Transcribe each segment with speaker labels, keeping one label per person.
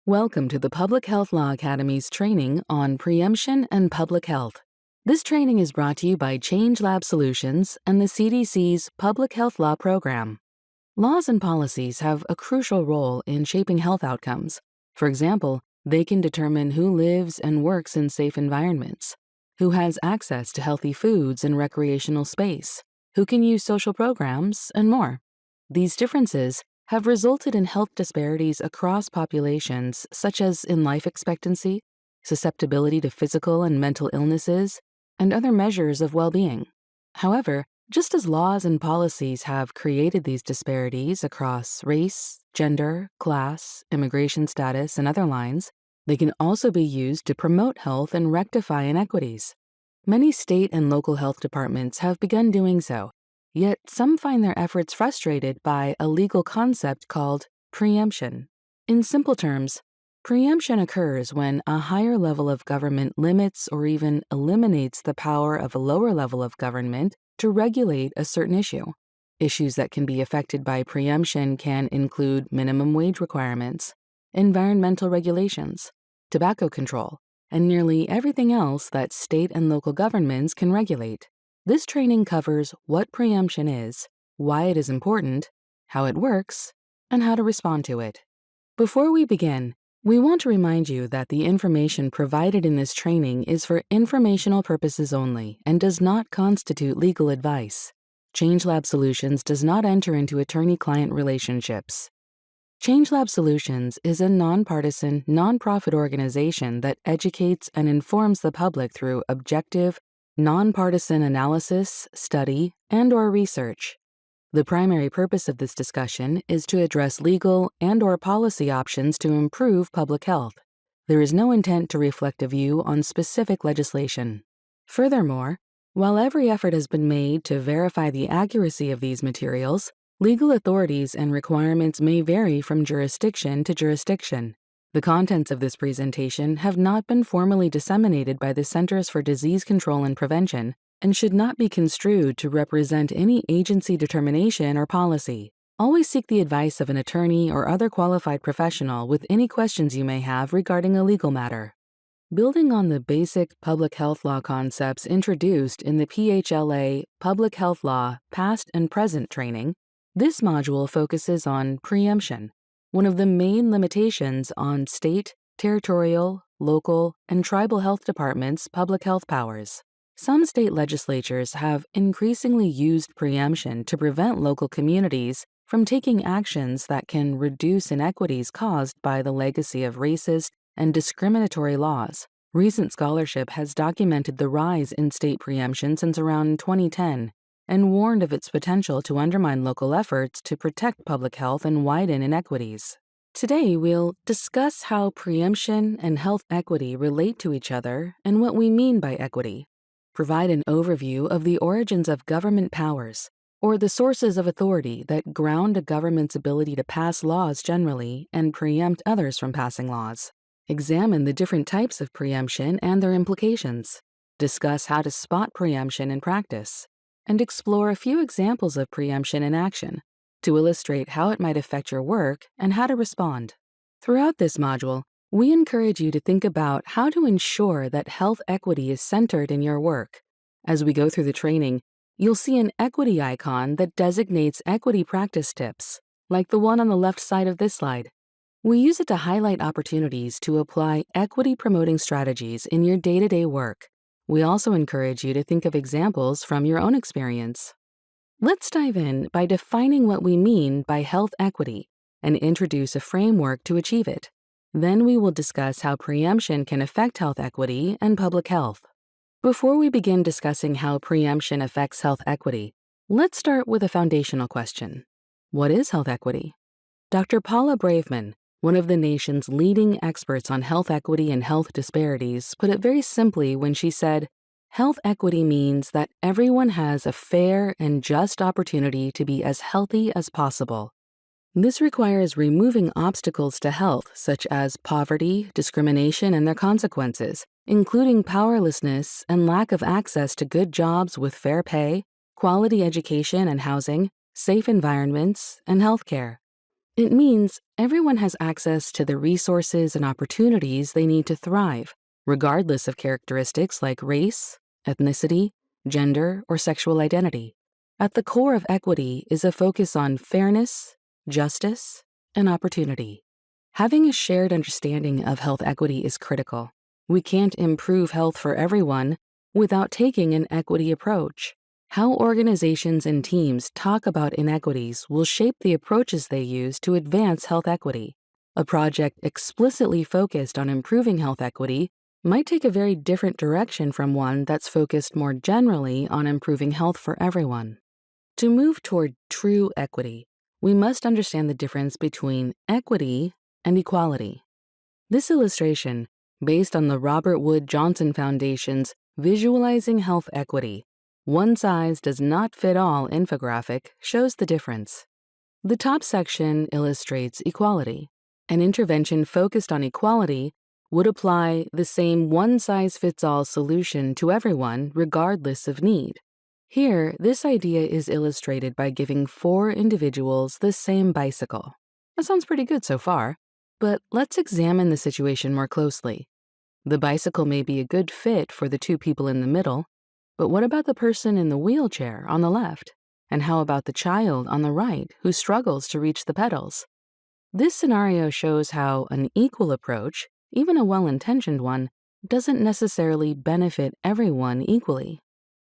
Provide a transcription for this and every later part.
Speaker 1: Welcome to the Public Health Law Academy's training on preemption and public health. This training is brought to you by Change Lab Solutions and the CDC's Public Health Law Program. Laws and policies have a crucial role in shaping health outcomes. For example, they can determine who lives and works in safe environments, who has access to healthy foods and recreational space, who can use social programs, and more. These differences have resulted in health disparities across populations, such as in life expectancy, susceptibility to physical and mental illnesses, and other measures of well-being. However, just as laws and policies have created these disparities across race, gender, class, immigration status, and other lines, they can also be used to promote health and rectify inequities. Many state and local health departments have begun doing so. Yet some find their efforts frustrated by a legal concept called preemption. In simple terms, preemption occurs when a higher level of government limits or even eliminates the power of a lower level of government to regulate a certain issue. Issues that can be affected by preemption can include minimum wage requirements, environmental regulations, tobacco control, and nearly everything else that state and local governments can regulate. This training covers what preemption is, why it is important, how it works, and how to respond to it. Before we begin, we want to remind you that the information provided in this training is for informational purposes only and does not constitute legal advice. Change Lab Solutions does not enter into attorney-client relationships. Change Lab Solutions is a nonpartisan, nonprofit organization that educates and informs the public through objective, nonpartisan analysis, study, and/or research. The primary purpose of this discussion is to address legal and/or policy options to improve public health. There is no intent to reflect a view on specific legislation. Furthermore, while every effort has been made to verify the accuracy of these materials, legal authorities and requirements may vary from jurisdiction to jurisdiction. The contents of this presentation have not been formally disseminated by the Centers for Disease Control and Prevention and should not be construed to represent any agency determination or policy. Always seek the advice of an attorney or other qualified professional with any questions you may have regarding a legal matter. Building on the basic public health law concepts introduced in the PHLA Public Health Law Past and Present training, this module focuses on preemption, one of the main limitations on state, territorial, local, and tribal health departments' public health powers. Some state legislatures have increasingly used preemption to prevent local communities from taking actions that can reduce inequities caused by the legacy of racist and discriminatory laws. Recent scholarship has documented the rise in state preemption since around 2010 and warned of its potential to undermine local efforts to protect public health and widen inequities. Today, we'll discuss how preemption and health equity relate to each other and what we mean by equity, provide an overview of the origins of government powers, or the sources of authority that ground a government's ability to pass laws generally and preempt others from passing laws, examine the different types of preemption and their implications, discuss how to spot preemption in practice, and explore a few examples of preemption in action to illustrate how it might affect your work and how to respond. Throughout this module, we encourage you to think about how to ensure that health equity is centered in your work. As we go through the training, you'll see an equity icon that designates equity practice tips, like the one on the left side of this slide. We use it to highlight opportunities to apply equity-promoting strategies in your day-to-day work. We also encourage you to think of examples from your own experience. Let's dive in by defining what we mean by health equity and introduce a framework to achieve it. Then we will discuss how preemption can affect health equity and public health. Before we begin discussing how preemption affects health equity, let's start with a foundational question. What is health equity? Dr. Paula Braveman, one of the nation's leading experts on health equity and health disparities, put it very simply when she said, "Health equity means that everyone has a fair and just opportunity to be as healthy as possible. This requires removing obstacles to health, such as poverty, discrimination, and their consequences, including powerlessness and lack of access to good jobs with fair pay, quality education and housing, safe environments, and health care. It means everyone has access to the resources and opportunities they need to thrive, regardless of characteristics like race, ethnicity, gender, or sexual identity. At the core of equity is a focus on fairness, justice, and opportunity. Having a shared understanding of health equity is critical. We can't improve health for everyone without taking an equity approach. How organizations and teams talk about inequities will shape the approaches they use to advance health equity. A project explicitly focused on improving health equity might take a very different direction from one that's focused more generally on improving health for everyone. To move toward true equity, we must understand the difference between equity and equality. This illustration, based on the Robert Wood Johnson Foundation's Visualizing Health Equity, One Size Does Not Fit All infographic, shows the difference. The top section illustrates equality. An intervention focused on equality would apply the same one-size-fits-all solution to everyone regardless of need. Here, this idea is illustrated by giving 4 individuals the same bicycle. That sounds pretty good so far, but let's examine the situation more closely. The bicycle may be a good fit for the 2 people in the middle, but what about the person in the wheelchair on the left? And how about the child on the right who struggles to reach the pedals? This scenario shows how an equal approach, even a well-intentioned one, doesn't necessarily benefit everyone equally.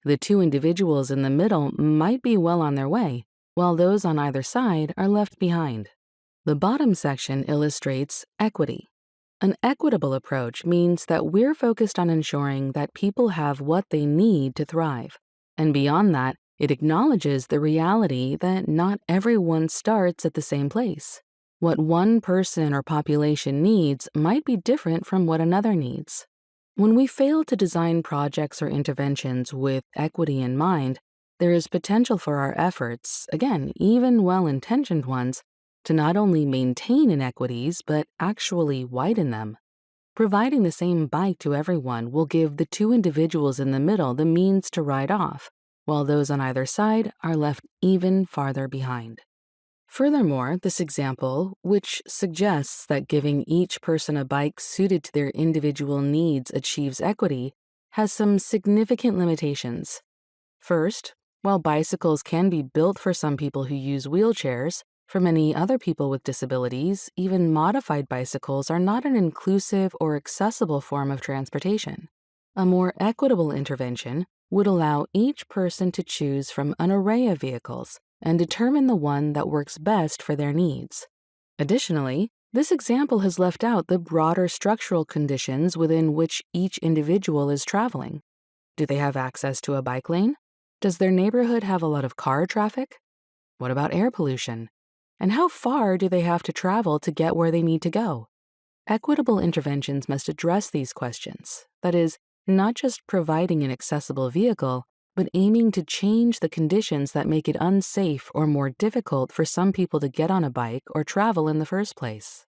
Speaker 1: The 2 individuals in the middle might be well on their way, while those on either side are left behind. The bottom section illustrates equity. An equitable approach means that we're focused on ensuring that people have what they need to thrive. And beyond that, it acknowledges the reality that not everyone starts at the same place. What one person or population needs might be different from what another needs. When we fail to design projects or interventions with equity in mind, there is potential for our efforts, again, even well-intentioned ones, to not only maintain inequities, but actually widen them. Providing the same bike to everyone will give the 2 individuals in the middle the means to ride off, while those on either side are left even farther behind. Furthermore, this example, which suggests that giving each person a bike suited to their individual needs achieves equity, has some significant limitations. First, while bicycles can be built for some people who use wheelchairs, for many other people with disabilities, even modified bicycles are not an inclusive or accessible form of transportation. A more equitable intervention would allow each person to choose from an array of vehicles and determine the one that works best for their needs. Additionally, this example has left out the broader structural conditions within which each individual is traveling. Do they have access to a bike lane? Does their neighborhood have a lot of car traffic? What about air pollution? And how far do they have to travel to get where they need to go? Equitable interventions must address these questions, that is, not just providing an accessible vehicle, but aiming to change the conditions that make it unsafe or more difficult for some people to get on a bike or travel in the first place.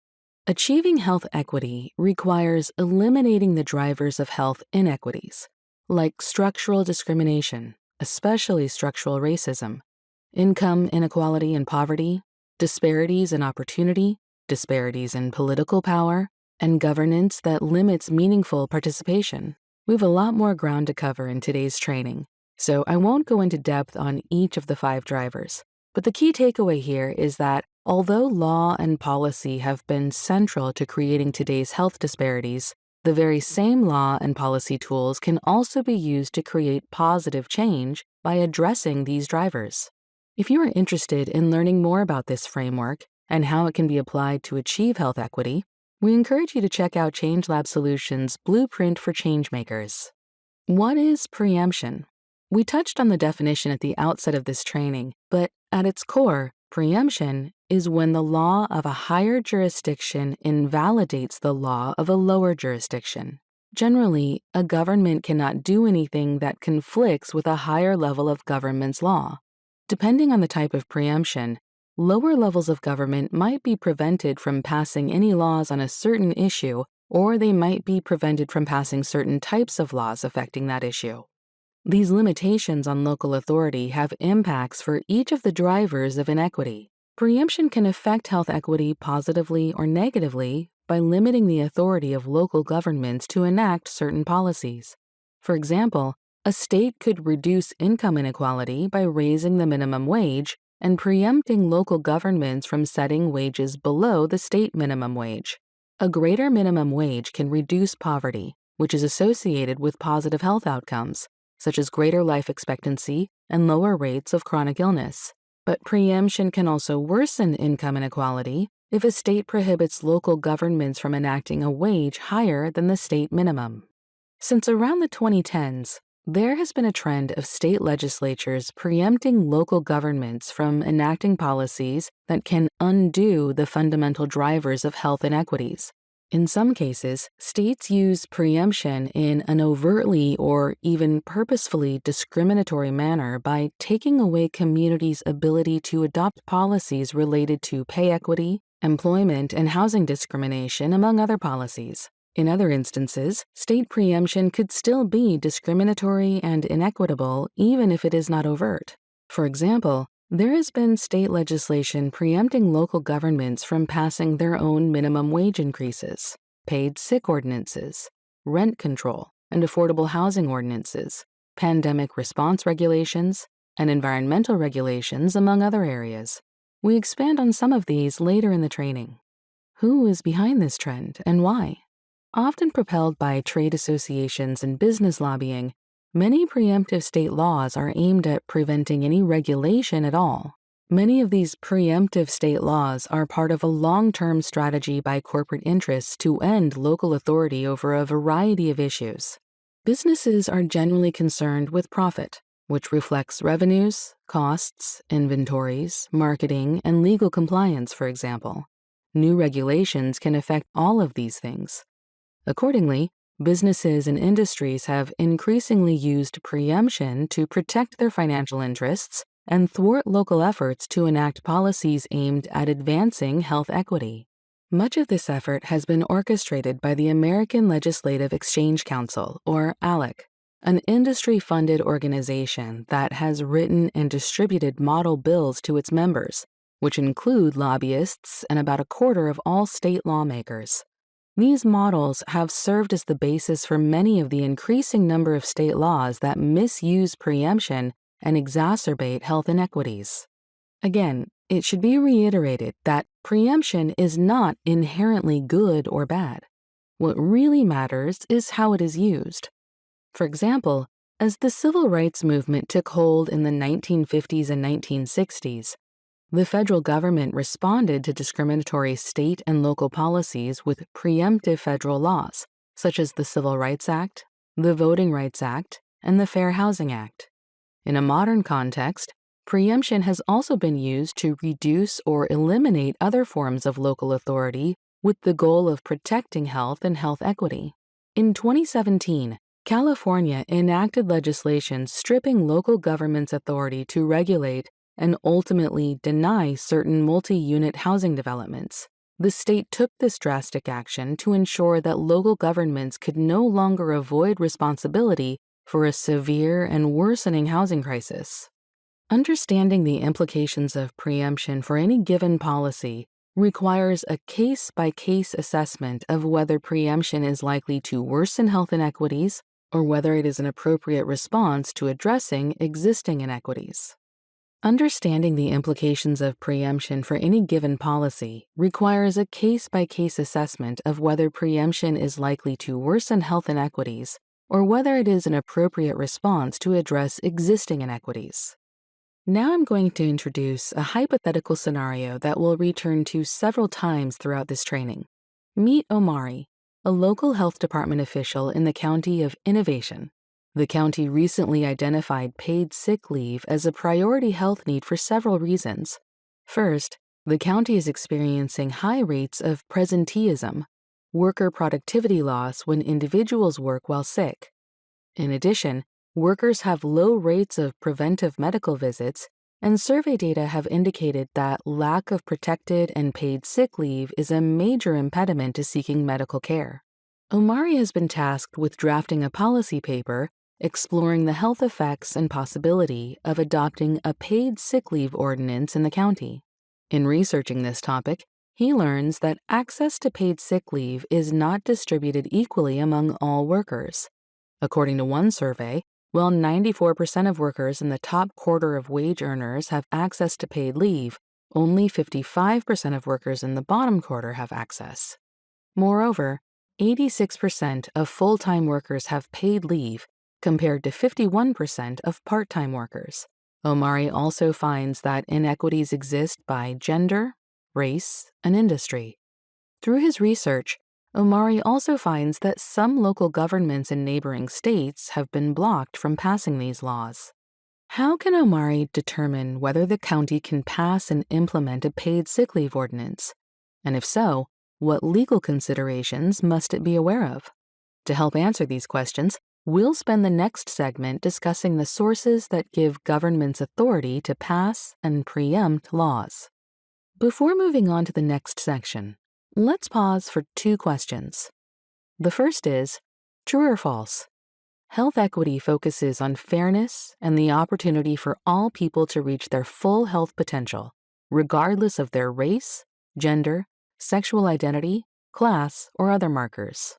Speaker 1: Achieving health equity requires eliminating the drivers of health inequities, like structural discrimination, especially structural racism, income inequality and poverty, disparities in opportunity, disparities in political power, and governance that limits meaningful participation. We have a lot more ground to cover in today's training, so I won't go into depth on each of the 5 drivers. But the key takeaway here is that although law and policy have been central to creating today's health disparities, the very same law and policy tools can also be used to create positive change by addressing these drivers. If you are interested in learning more about this framework and how it can be applied to achieve health equity, we encourage you to check out ChangeLab Solutions' Blueprint for Changemakers. What is preemption? We touched on the definition at the outset of this training, but at its core, preemption is when the law of a higher jurisdiction invalidates the law of a lower jurisdiction. Generally, a government cannot do anything that conflicts with a higher level of government's law. Depending on the type of preemption, lower levels of government might be prevented from passing any laws on a certain issue, or they might be prevented from passing certain types of laws affecting that issue. These limitations on local authority have impacts for each of the drivers of inequity. Preemption can affect health equity positively or negatively by limiting the authority of local governments to enact certain policies. For example, a state could reduce income inequality by raising the minimum wage and preempting local governments from setting wages below the state minimum wage. A greater minimum wage can reduce poverty, which is associated with positive health outcomes, such as greater life expectancy and lower rates of chronic illness. But preemption can also worsen income inequality if a state prohibits local governments from enacting a wage higher than the state minimum. Since around the 2010s, there has been a trend of state legislatures preempting local governments from enacting policies that can undo the fundamental drivers of health inequities. In some cases, states use preemption in an overtly or even purposefully discriminatory manner by taking away communities' ability to adopt policies related to pay equity, employment, and housing discrimination, among other policies. In other instances, state preemption could still be discriminatory and inequitable even if it is not overt. For example, there has been state legislation preempting local governments from passing their own minimum wage increases, paid sick ordinances, rent control, and affordable housing ordinances, pandemic response regulations, and environmental regulations, among other areas. We expand on some of these later in the training. Who is behind this trend and why? Often propelled by trade associations and business lobbying, many preemptive state laws are aimed at preventing any regulation at all. Many of these preemptive state laws are part of a long-term strategy by corporate interests to end local authority over a variety of issues. Businesses are generally concerned with profit, which reflects revenues, costs, inventories, marketing, and legal compliance, for example. New regulations can affect all of these things. Accordingly, businesses and industries have increasingly used preemption to protect their financial interests and thwart local efforts to enact policies aimed at advancing health equity. Much of this effort has been orchestrated by the American Legislative Exchange Council, or ALEC, an industry-funded organization that has written and distributed model bills to its members, which include lobbyists and about a quarter of all state lawmakers. These models have served as the basis for many of the increasing number of state laws that misuse preemption and exacerbate health inequities. Again, it should be reiterated that preemption is not inherently good or bad. What really matters is how it is used. For example, as the civil rights movement took hold in the 1950s and 1960s, the federal government responded to discriminatory state and local policies with preemptive federal laws, such as the Civil Rights Act, the Voting Rights Act, and the Fair Housing Act. In a modern context, preemption has also been used to reduce or eliminate other forms of local authority with the goal of protecting health and health equity. In 2017, California enacted legislation stripping local government's authority to regulate and ultimately deny certain multi-unit housing developments. The state took this drastic action to ensure that local governments could no longer avoid responsibility for a severe and worsening housing crisis. Understanding the implications of preemption for any given policy requires a case-by-case assessment of whether preemption is likely to worsen health inequities or whether it is an appropriate response to addressing existing inequities. Understanding the implications of preemption for any given policy requires a case-by-case assessment of whether preemption is likely to worsen health inequities or whether it is an appropriate response to address existing inequities. Now I'm going to introduce a hypothetical scenario that we'll return to several times throughout this training. Meet Omari, a local health department official in the county of Innovation. The county recently identified paid sick leave as a priority health need for several reasons. First, the county is experiencing high rates of presenteeism, worker productivity loss when individuals work while sick. In addition, workers have low rates of preventive medical visits, and survey data have indicated that lack of protected and paid sick leave is a major impediment to seeking medical care. Omari has been tasked with drafting a policy paper exploring the health effects and possibility of adopting a paid sick leave ordinance in the county. In researching this topic, he learns that access to paid sick leave is not distributed equally among all workers. According to one survey, while 94% of workers in the top quarter of wage earners have access to paid leave, only 55% of workers in the bottom quarter have access. Moreover, 86% of full-time workers have paid leave, compared to 51% of part-time workers. Omari also finds that inequities exist by gender, race, and industry. Through his research, Omari also finds that some local governments in neighboring states have been blocked from passing these laws. How can Omari determine whether the county can pass and implement a paid sick leave ordinance? And if so, what legal considerations must it be aware of? To help answer these questions, we'll spend the next segment discussing the sources that give governments authority to pass and preempt laws. Before moving on to the next section, let's pause for two questions. The first is, true or false? Health equity focuses on fairness and the opportunity for all people to reach their full health potential, regardless of their race, gender, sexual identity, class, or other markers.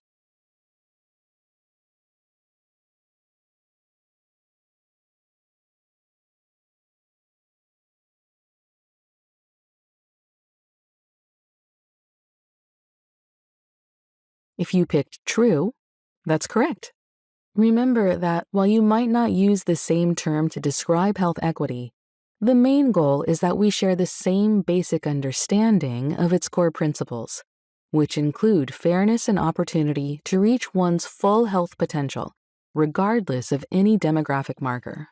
Speaker 1: If you picked true, that's correct. Remember that while you might not use the same term to describe health equity, the main goal is that we share the same basic understanding of its core principles, which include fairness and opportunity to reach one's full health potential, regardless of any demographic marker.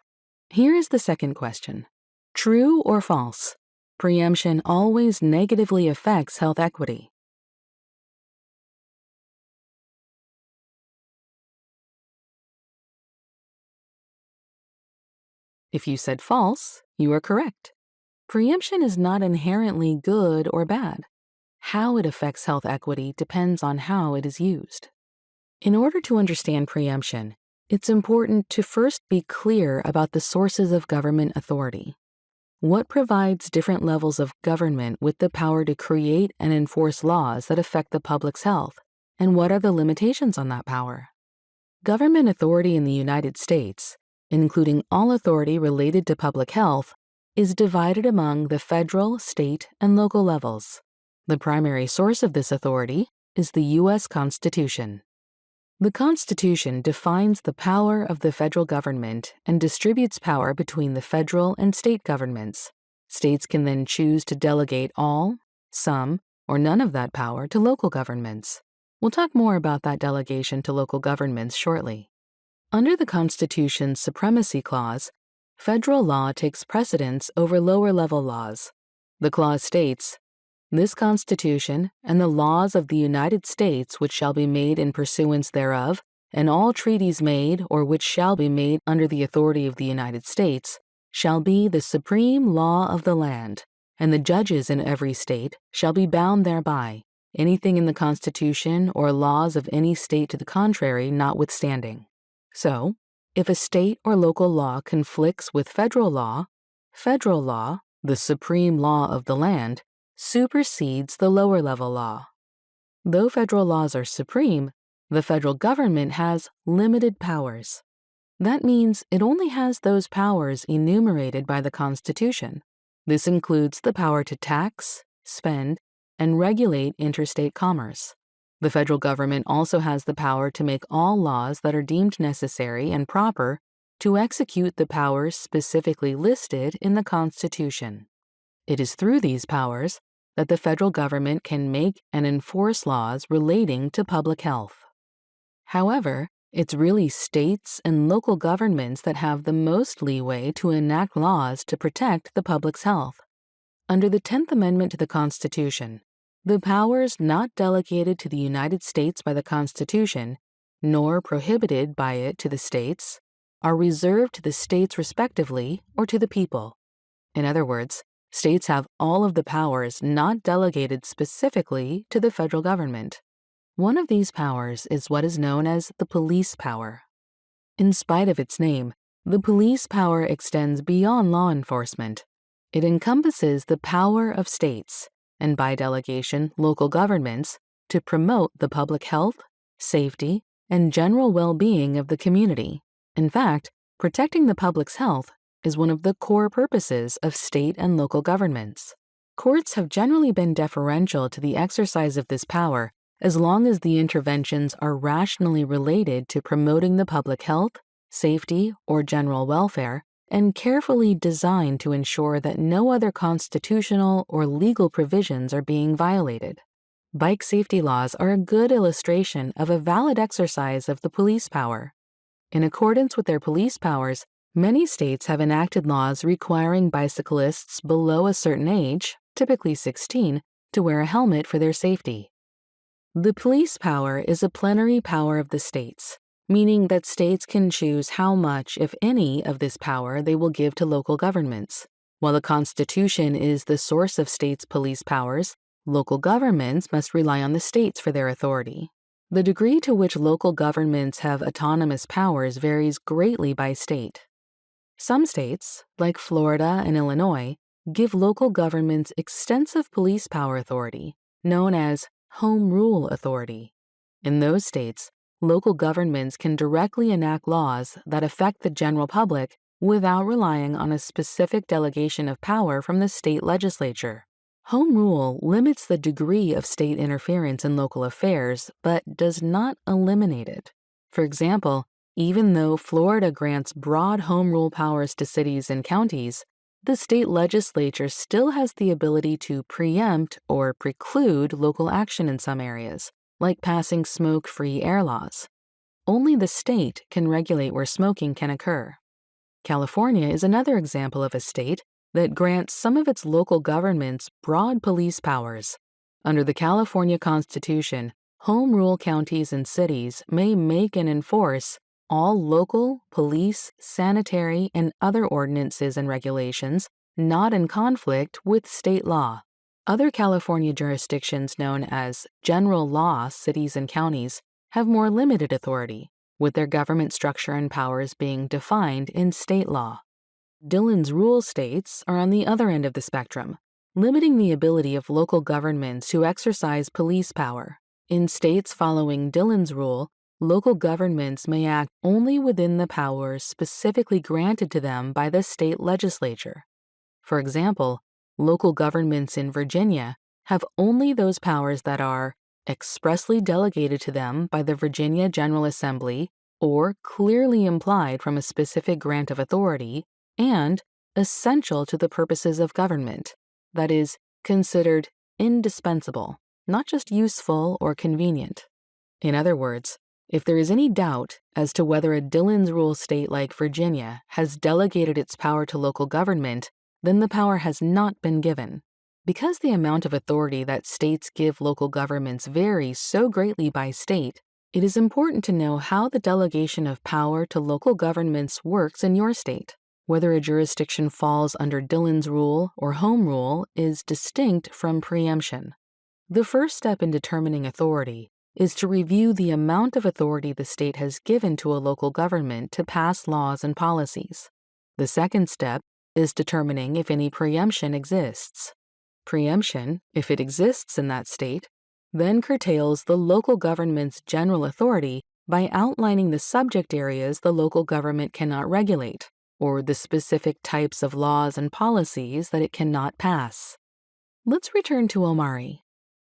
Speaker 1: Here is the second question. True or false? Preemption always negatively affects health equity. If you said false, you are correct. Preemption is not inherently good or bad. How it affects health equity depends on how it is used. In order to understand preemption, it's important to first be clear about the sources of government authority. What provides different levels of government with the power to create and enforce laws that affect the public's health, and what are the limitations on that power? Government authority in the United States, including all authority related to public health, is divided among the federal, state, and local levels. The primary source of this authority is the U.S. Constitution. The Constitution defines the power of the federal government and distributes power between the federal and state governments. States can then choose to delegate all, some, or none of that power to local governments. We'll talk more about that delegation to local governments shortly. Under the Constitution's Supremacy Clause, federal law takes precedence over lower-level laws. The clause states, "This Constitution and the laws of the United States which shall be made in pursuance thereof, and all treaties made or which shall be made under the authority of the United States, shall be the supreme law of the land, and the judges in every state shall be bound thereby, anything in the Constitution or laws of any state to the contrary notwithstanding." So, if a state or local law conflicts with federal law, the supreme law of the land, supersedes the lower-level law. Though federal laws are supreme, the federal government has limited powers. That means it only has those powers enumerated by the Constitution. This includes the power to tax, spend, and regulate interstate commerce. The federal government also has the power to make all laws that are deemed necessary and proper to execute the powers specifically listed in the Constitution. It is through these powers that the federal government can make and enforce laws relating to public health. However, it's really states and local governments that have the most leeway to enact laws to protect the public's health. Under the 10th Amendment to the Constitution, the powers not delegated to the United States by the Constitution, nor prohibited by it to the states, are reserved to the states respectively or to the people. In other words, states have all of the powers not delegated specifically to the federal government. One of these powers is what is known as the police power. In spite of its name, the police power extends beyond law enforcement. It encompasses the power of states, and by delegation, local governments, to promote the public health, safety, and general well-being of the community. In fact, protecting the public's health is one of the core purposes of state and local governments. Courts have generally been deferential to the exercise of this power as long as the interventions are rationally related to promoting the public health, safety, or general welfare, and carefully designed to ensure that no other constitutional or legal provisions are being violated. Bike safety laws are a good illustration of a valid exercise of the police power. In accordance with their police powers, many states have enacted laws requiring bicyclists below a certain age, typically 16, to wear a helmet for their safety. The police power is a plenary power of the states, meaning that states can choose how much, if any, of this power they will give to local governments. While the Constitution is the source of states' police powers, local governments must rely on the states for their authority. The degree to which local governments have autonomous powers varies greatly by state. Some states, like Florida and Illinois, give local governments extensive police power authority, known as home rule authority. In those states, local governments can directly enact laws that affect the general public without relying on a specific delegation of power from the state legislature. Home rule limits the degree of state interference in local affairs, but does not eliminate it. For example, even though Florida grants broad home rule powers to cities and counties, the state legislature still has the ability to preempt or preclude local action in some areas, like passing smoke-free air laws. Only the state can regulate where smoking can occur. California is another example of a state that grants some of its local governments broad police powers. Under the California Constitution, home rule counties and cities may make and enforce all local, police, sanitary, and other ordinances and regulations not in conflict with state law. Other California jurisdictions known as general law cities and counties have more limited authority, with their government structure and powers being defined in state law. Dillon's rule states are on the other end of the spectrum, limiting the ability of local governments to exercise police power. In states following Dillon's rule, local governments may act only within the powers specifically granted to them by the state legislature. For example, local governments in Virginia have only those powers that are expressly delegated to them by the Virginia General Assembly or clearly implied from a specific grant of authority, and essential to the purposes of government, that is, considered indispensable, not just useful or convenient. In other words, if there is any doubt as to whether a Dillon's rule state like Virginia has delegated its power to local government, then the power has not been given. Because the amount of authority that states give local governments varies so greatly by state, it is important to know how the delegation of power to local governments works in your state. Whether a jurisdiction falls under Dillon's rule or home rule is distinct from preemption. The first step in determining authority is to review the amount of authority the state has given to a local government to pass laws and policies. The second step is determining if any preemption exists. Preemption, if it exists in that state, then curtails the local government's general authority by outlining the subject areas the local government cannot regulate, or the specific types of laws and policies that it cannot pass. Let's return to Omari.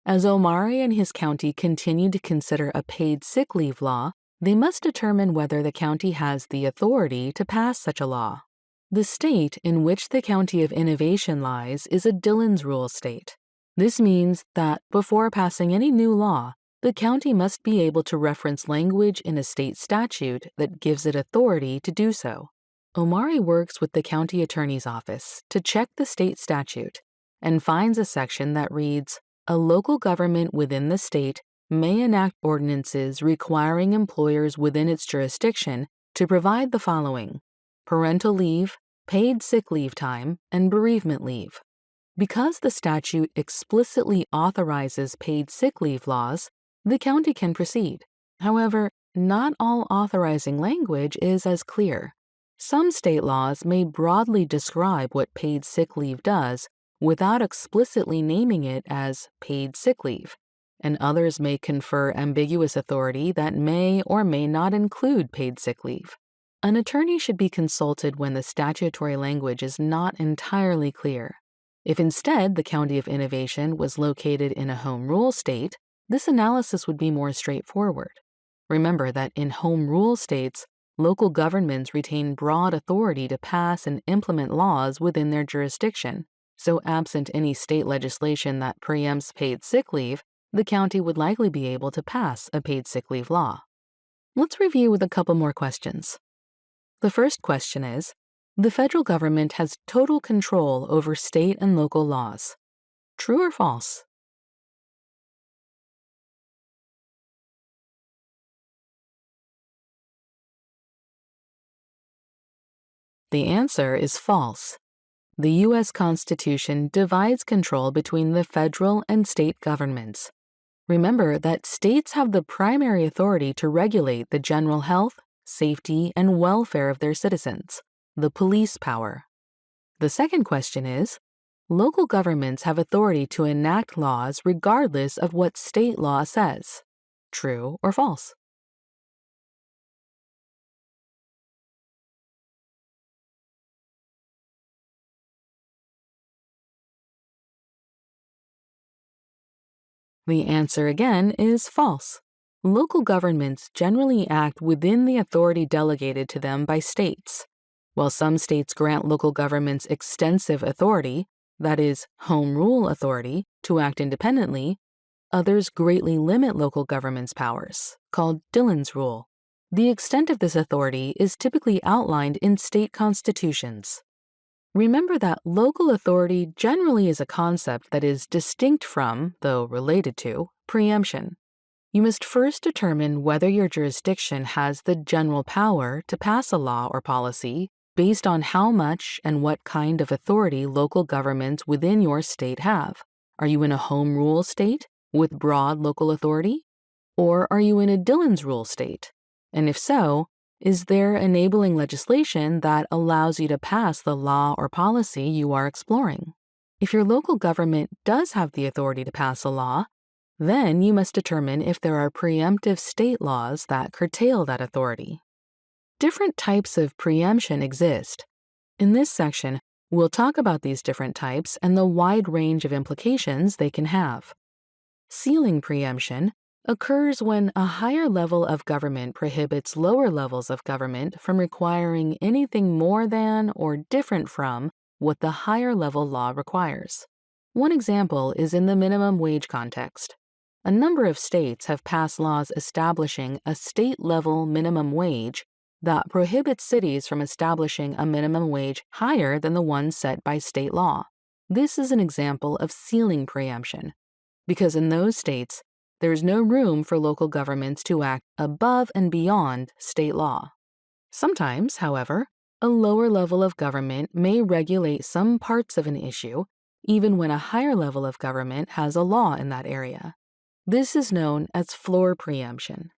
Speaker 1: As Omari and his county continue to consider a paid sick leave law, they must determine whether the county has the authority to pass such a law. The state in which the County of Innovation lies is a Dillon's rule state. This means that before passing any new law, the county must be able to reference language in a state statute that gives it authority to do so. Omari works with the county attorney's office to check the state statute and finds a section that reads, "A local government within the state may enact ordinances requiring employers within its jurisdiction to provide the following: parental leave, paid sick leave time, and bereavement leave." Because the statute explicitly authorizes paid sick leave laws, the county can proceed. However, not all authorizing language is as clear. Some state laws may broadly describe what paid sick leave does without explicitly naming it as paid sick leave, and others may confer ambiguous authority that may or may not include paid sick leave. An attorney should be consulted when the statutory language is not entirely clear. If instead the County of Innovation was located in a home rule state, this analysis would be more straightforward. Remember that in home rule states, local governments retain broad authority to pass and implement laws within their jurisdiction, so absent any state legislation that preempts paid sick leave, the county would likely be able to pass a paid sick leave law. Let's review with a couple more questions. The first question is, the federal government has total control over state and local laws. True or false? The answer is false. The U.S. Constitution divides control between the federal and state governments. Remember that states have the primary authority to regulate the general health, safety, and welfare of their citizens, the police power. The second question is, local governments have authority to enact laws regardless of what state law says. True or false? The answer again is false. Local governments generally act within the authority delegated to them by states. While some states grant local governments extensive authority, that is, home rule authority, to act independently, others greatly limit local governments' powers, called Dillon's Rule. The extent of this authority is typically outlined in state constitutions. Remember that local authority generally is a concept that is distinct from, though related to, preemption. You must first determine whether your jurisdiction has the general power to pass a law or policy based on how much and what kind of authority local governments within your state have. Are you in a home rule state with broad local authority? Or are you in a Dillon's Rule state? And if so, is there enabling legislation that allows you to pass the law or policy you are exploring? If your local government does have the authority to pass a law, then you must determine if there are preemptive state laws that curtail that authority. Different types of preemption exist. In this section, we'll talk about these different types and the wide range of implications they can have. Ceiling preemption occurs when a higher level of government prohibits lower levels of government from requiring anything more than or different from what the higher level law requires. One example is in the minimum wage context. A number of states have passed laws establishing a state-level minimum wage that prohibits cities from establishing a minimum wage higher than the one set by state law. This is an example of ceiling preemption, because in those states, there is no room for local governments to act above and beyond state law. Sometimes, however, a lower level of government may regulate some parts of an issue, even when a higher level of government has a law in that area. This is known as floor preemption.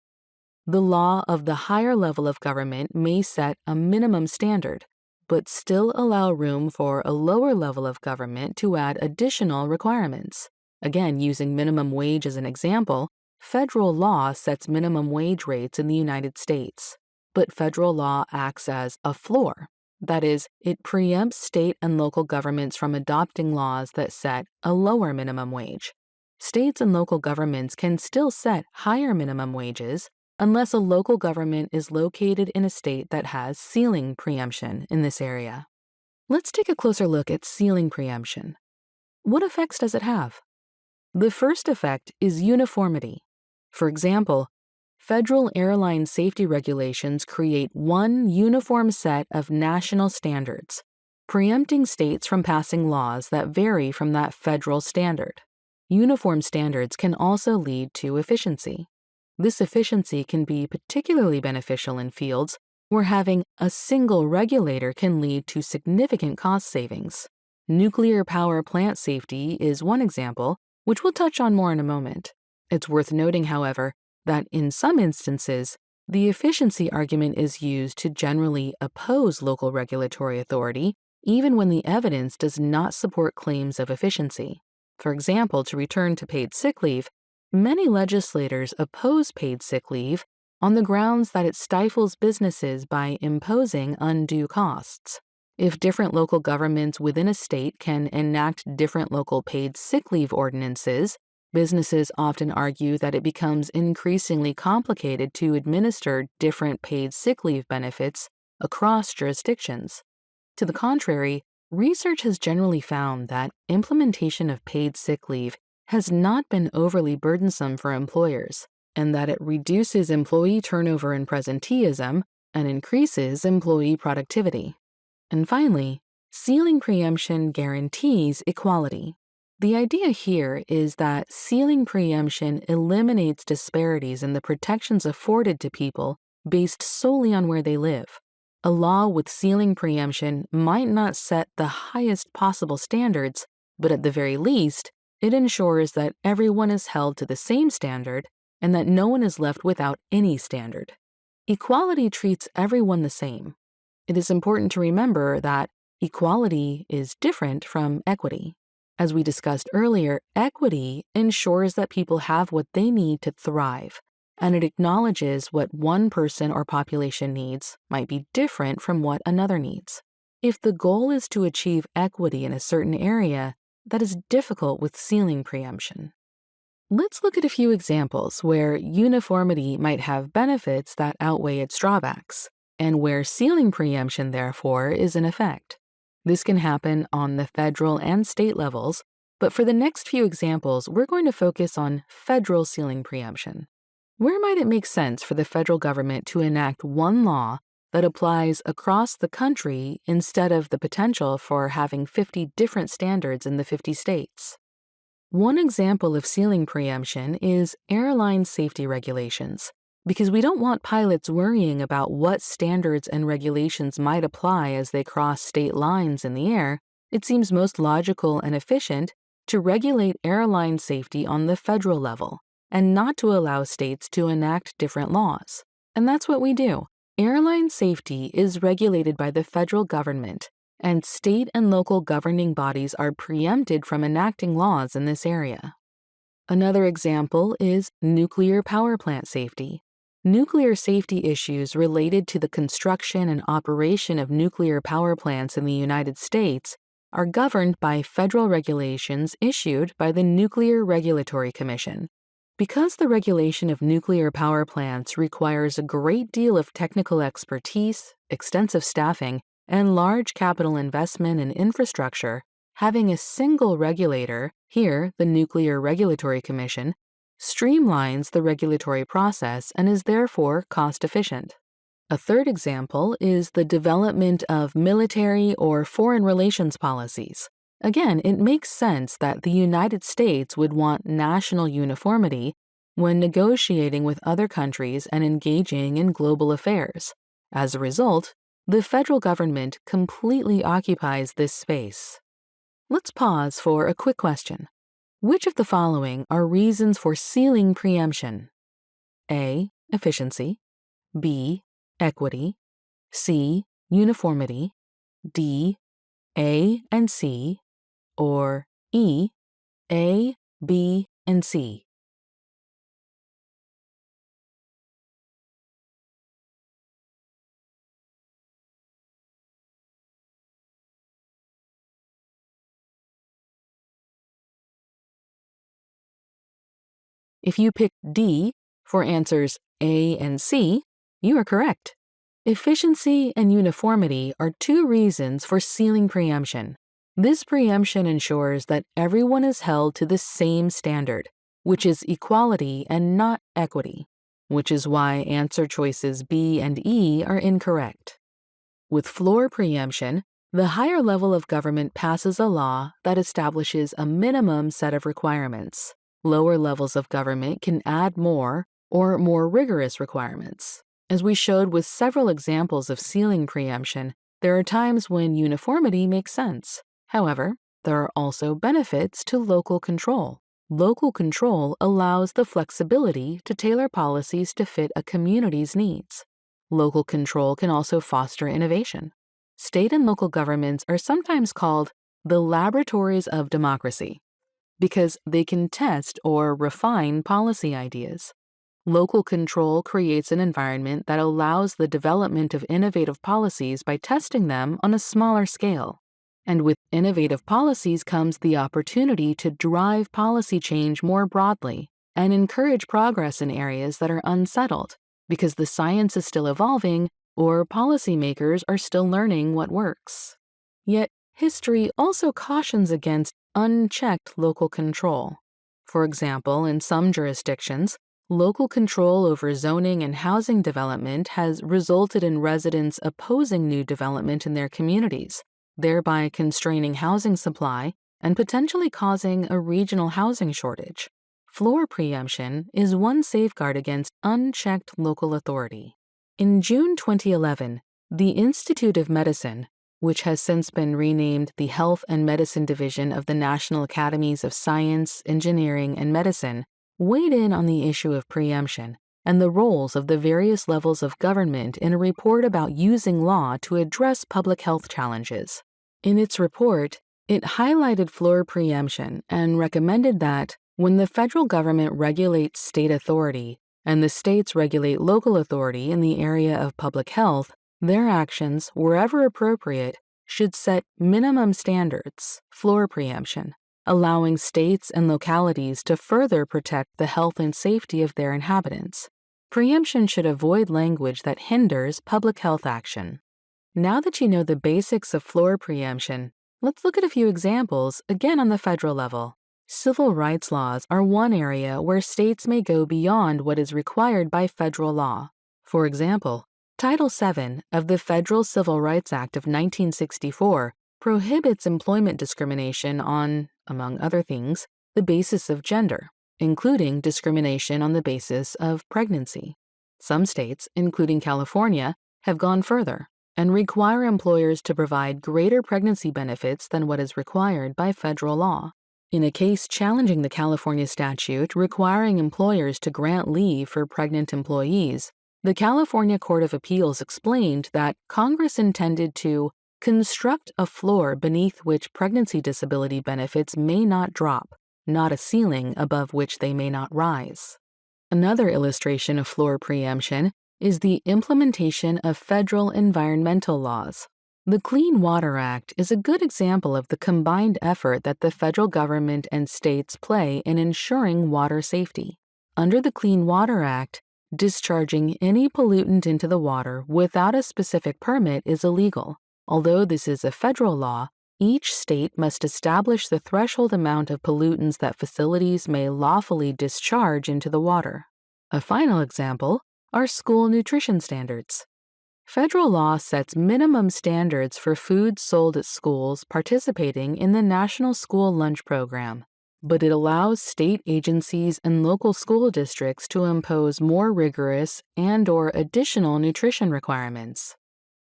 Speaker 1: The law of the higher level of government may set a minimum standard, but still allow room for a lower level of government to add additional requirements. Again, using minimum wage as an example, federal law sets minimum wage rates in the United States, but federal law acts as a floor. That is, it preempts state and local governments from adopting laws that set a lower minimum wage. States and local governments can still set higher minimum wages unless a local government is located in a state that has ceiling preemption in this area. Let's take a closer look at ceiling preemption. What effects does it have? The first effect is uniformity. For example, federal airline safety regulations create one uniform set of national standards, preempting states from passing laws that vary from that federal standard. Uniform standards can also lead to efficiency. This efficiency can be particularly beneficial in fields where having a single regulator can lead to significant cost savings. Nuclear power plant safety is one example, which we'll touch on more in a moment. It's worth noting, however, that in some instances, The efficiency argument is used to generally oppose local regulatory authority, even when the evidence does not support claims of efficiency. For example, to return to paid sick leave, many legislators oppose paid sick leave on the grounds that it stifles businesses by imposing undue costs. If different local governments within a state can enact different local paid sick leave ordinances, businesses often argue that it becomes increasingly complicated to administer different paid sick leave benefits across jurisdictions. To the contrary, research has generally found that implementation of paid sick leave has not been overly burdensome for employers, and that it reduces employee turnover and presenteeism and increases employee productivity. And finally, ceiling preemption guarantees equality. The idea here is that ceiling preemption eliminates disparities in the protections afforded to people based solely on where they live. A law with ceiling preemption might not set the highest possible standards, but at the very least, it ensures that everyone is held to the same standard and that no one is left without any standard. Equality treats everyone the same. It is important to remember that equality is different from equity. As we discussed earlier, equity ensures that people have what they need to thrive, and it acknowledges what one person or population needs might be different from what another needs. If the goal is to achieve equity in a certain area, that is difficult with ceiling preemption. Let's look at a few examples where uniformity might have benefits that outweigh its drawbacks, and where ceiling preemption, therefore, is in effect. This can happen on the federal and state levels, but for the next few examples, we're going to focus on federal ceiling preemption. Where might it make sense for the federal government to enact one law that applies across the country instead of the potential for having 50 different standards in the 50 states? One example of ceiling preemption is airline safety regulations. Because we don't want pilots worrying about what standards and regulations might apply as they cross state lines in the air, it seems most logical and efficient to regulate airline safety on the federal level and not to allow states to enact different laws. And that's what we do. Airline safety is regulated by the federal government, and state and local governing bodies are preempted from enacting laws in this area. Another example is nuclear power plant safety. Nuclear safety issues related to the construction and operation of nuclear power plants in the United States are governed by federal regulations issued by the Nuclear Regulatory Commission. Because the regulation of nuclear power plants requires a great deal of technical expertise, extensive staffing, and large capital investment in infrastructure, having a single regulator, here the Nuclear Regulatory Commission, streamlines the regulatory process and is therefore cost-efficient. A third example is the development of military or foreign relations policies. Again, it makes sense that the United States would want national uniformity when negotiating with other countries and engaging in global affairs. As a result, the federal government completely occupies this space. Let's pause for a quick question. Which of the following are reasons for ceiling preemption? A. Efficiency. B. Equity. C. Uniformity. D. A and C. Or E. A, B, and C. If you picked D for answers A and C, you are correct. Efficiency and uniformity are two reasons for ceiling preemption. This preemption ensures that everyone is held to the same standard, which is equality and not equity, which is why answer choices B and E are incorrect. With floor preemption, the higher level of government passes a law that establishes a minimum set of requirements. Lower levels of government can add more or more rigorous requirements. As we showed with several examples of ceiling preemption, there are times when uniformity makes sense. However, there are also benefits to local control. Local control allows the flexibility to tailor policies to fit a community's needs. Local control can also foster innovation. State and local governments are sometimes called the laboratories of democracy because they can test or refine policy ideas. Local control creates an environment that allows the development of innovative policies by testing them on a smaller scale. And with innovative policies comes the opportunity to drive policy change more broadly and encourage progress in areas that are unsettled because the science is still evolving or policymakers are still learning what works. Yet, history also cautions against unchecked local control. For example, in some jurisdictions, local control over zoning and housing development has resulted in residents opposing new development in their communities, thereby constraining housing supply and potentially causing a regional housing shortage. Floor preemption is one safeguard against unchecked local authority. In June 2011, the Institute of Medicine, which has since been renamed the Health and Medicine Division of the National Academies of Science, Engineering, and Medicine, weighed in on the issue of preemption and the roles of the various levels of government in a report about using law to address public health challenges. In its report, it highlighted floor preemption and recommended that when the federal government regulates state authority and the states regulate local authority in the area of public health, their actions, wherever appropriate, should set minimum standards, floor preemption, allowing states and localities to further protect the health and safety of their inhabitants. Preemption should avoid language that hinders public health action. Now that you know the basics of floor preemption, let's look at a few examples, again on the federal level. Civil rights laws are one area where states may go beyond what is required by federal law. For example, Title VII of the Federal Civil Rights Act of 1964 prohibits employment discrimination on, among other things, the basis of gender, including discrimination on the basis of pregnancy. Some states, including California, have gone further and require employers to provide greater pregnancy benefits than what is required by federal law. In a case challenging the California statute requiring employers to grant leave for pregnant employees, the California Court of Appeals explained that Congress intended to construct a floor beneath which pregnancy disability benefits may not drop, not a ceiling above which they may not rise. Another illustration of floor preemption is the implementation of federal environmental laws. The Clean Water Act is a good example of the combined effort that the federal government and states play in ensuring water safety. Under the Clean Water Act, discharging any pollutant into the water without a specific permit is illegal. Although this is a federal law, each state must establish the threshold amount of pollutants that facilities may lawfully discharge into the water. A final example are school nutrition standards. Federal law sets minimum standards for foods sold at schools participating in the National School Lunch Program, but it allows state agencies and local school districts to impose more rigorous and/or additional nutrition requirements.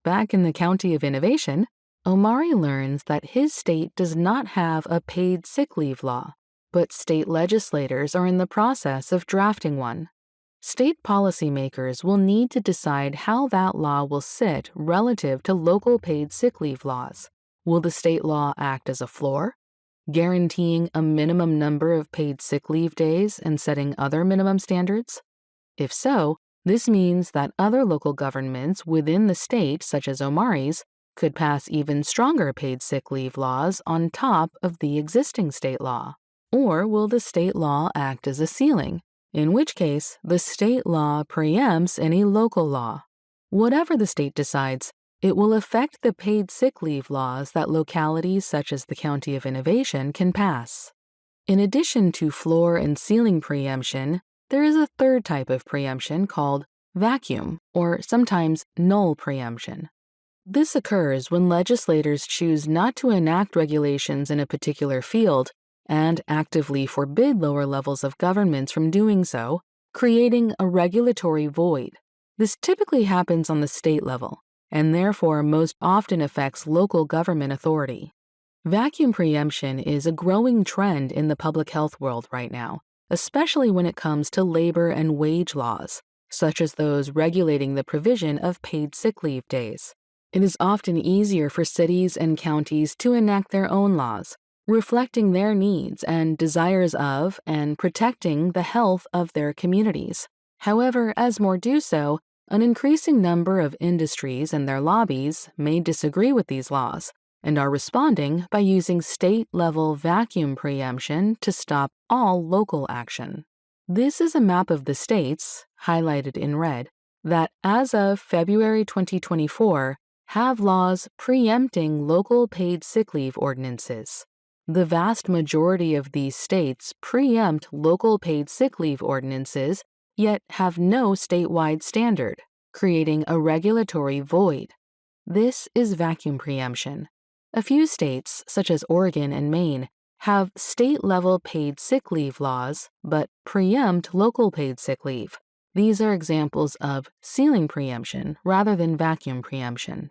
Speaker 1: Back in the County of Innovation, Omari learns that his state does not have a paid sick leave law, but state legislators are in the process of drafting one. State policymakers will need to decide how that law will sit relative to local paid sick leave laws. Will the state law act as a floor, guaranteeing a minimum number of paid sick leave days and setting other minimum standards? If so, this means that other local governments within the state, such as Omari's, could pass even stronger paid sick leave laws on top of the existing state law. Or will the state law act as a ceiling, in which case the state law preempts any local law? Whatever the state decides, it will affect the paid sick leave laws that localities such as the County of Innovation can pass. In addition to floor and ceiling preemption, there is a third type of preemption called vacuum, or sometimes null preemption. This occurs when legislators choose not to enact regulations in a particular field and actively forbid lower levels of governments from doing so, creating a regulatory void. This typically happens on the state level, and therefore most often affects local government authority. Vacuum preemption is a growing trend in the public health world right now, especially when it comes to labor and wage laws, such as those regulating the provision of paid sick leave days. It is often easier for cities and counties to enact their own laws, reflecting their needs and desires of and protecting the health of their communities. However, as more do so, an increasing number of industries and their lobbies may disagree with these laws and are responding by using state-level vacuum preemption to stop all local action. This is a map of the states, highlighted in red, that as of February 2024 have laws preempting local paid sick leave ordinances. The vast majority of these states preempt local paid sick leave ordinances, yet have no statewide standard, creating a regulatory void. This is vacuum preemption. A few states, such as Oregon and Maine, have state-level paid sick leave laws, but preempt local paid sick leave. These are examples of ceiling preemption rather than vacuum preemption.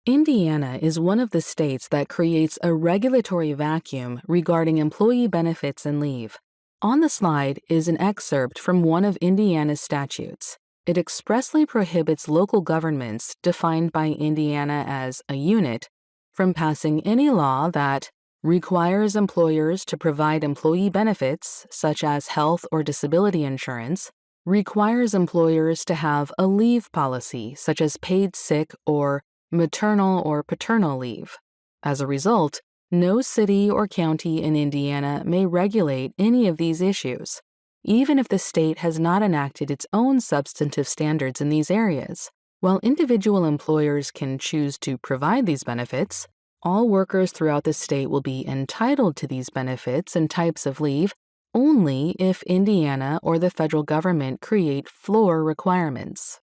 Speaker 1: Indiana is one of the states that creates a regulatory vacuum regarding employee benefits and leave. On the slide is an excerpt from one of Indiana's statutes. It expressly prohibits local governments, defined by Indiana as a unit, from passing any law that requires employers to provide employee benefits, such as health or disability insurance, requires employers to have a leave policy, such as paid sick or maternal or paternal leave. As a result, no city or county in Indiana may regulate any of these issues, even if the state has not enacted its own substantive standards in these areas. While individual employers can choose to provide these benefits, all workers throughout the state will be entitled to these benefits and types of leave only if Indiana or the federal government create floor requirements.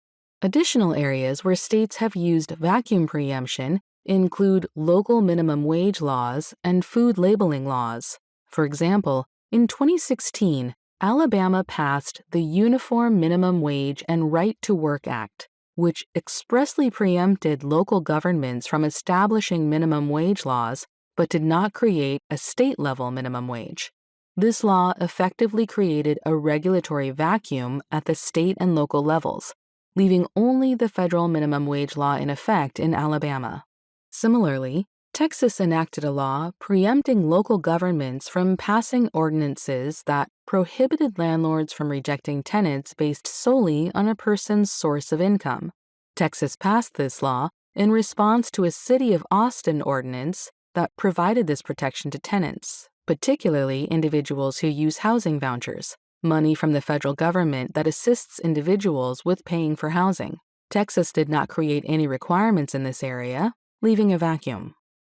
Speaker 1: Additional areas where states have used vacuum preemption include local minimum wage laws and food labeling laws. For example, in 2016, Alabama passed the Uniform Minimum Wage and Right to Work Act, which expressly preempted local governments from establishing minimum wage laws but did not create a state-level minimum wage. This law effectively created a regulatory vacuum at the state and local levels, leaving only the federal minimum wage law in effect in Alabama. Similarly, Texas enacted a law preempting local governments from passing ordinances that prohibited landlords from rejecting tenants based solely on a person's source of income. Texas passed this law in response to a City of Austin ordinance that provided this protection to tenants, particularly individuals who use housing vouchers, money from the federal government that assists individuals with paying for housing. Texas did not create any requirements in this area, leaving a vacuum.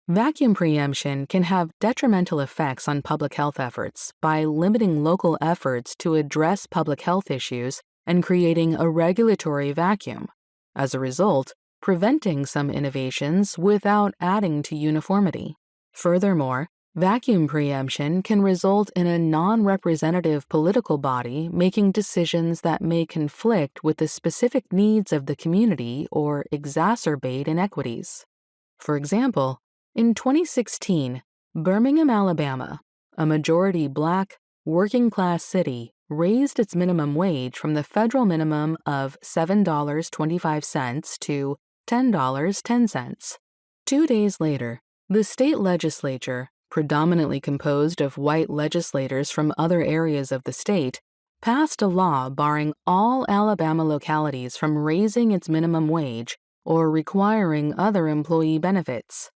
Speaker 1: Vacuum preemption can have detrimental effects on public health efforts by limiting local efforts to address public health issues and creating a regulatory vacuum. As a result, preventing some innovations without adding to uniformity. Furthermore, vacuum preemption can result in a non-representative political body making decisions that may conflict with the specific needs of the community or exacerbate inequities. For example, in 2016, Birmingham, Alabama, a majority Black, working-class city, raised its minimum wage from the federal minimum of $7.25 to $10.10. 2 days later, the state legislature, predominantly composed of white legislators from other areas of the state, passed a law barring all Alabama localities from raising its minimum wage or requiring other employee benefits.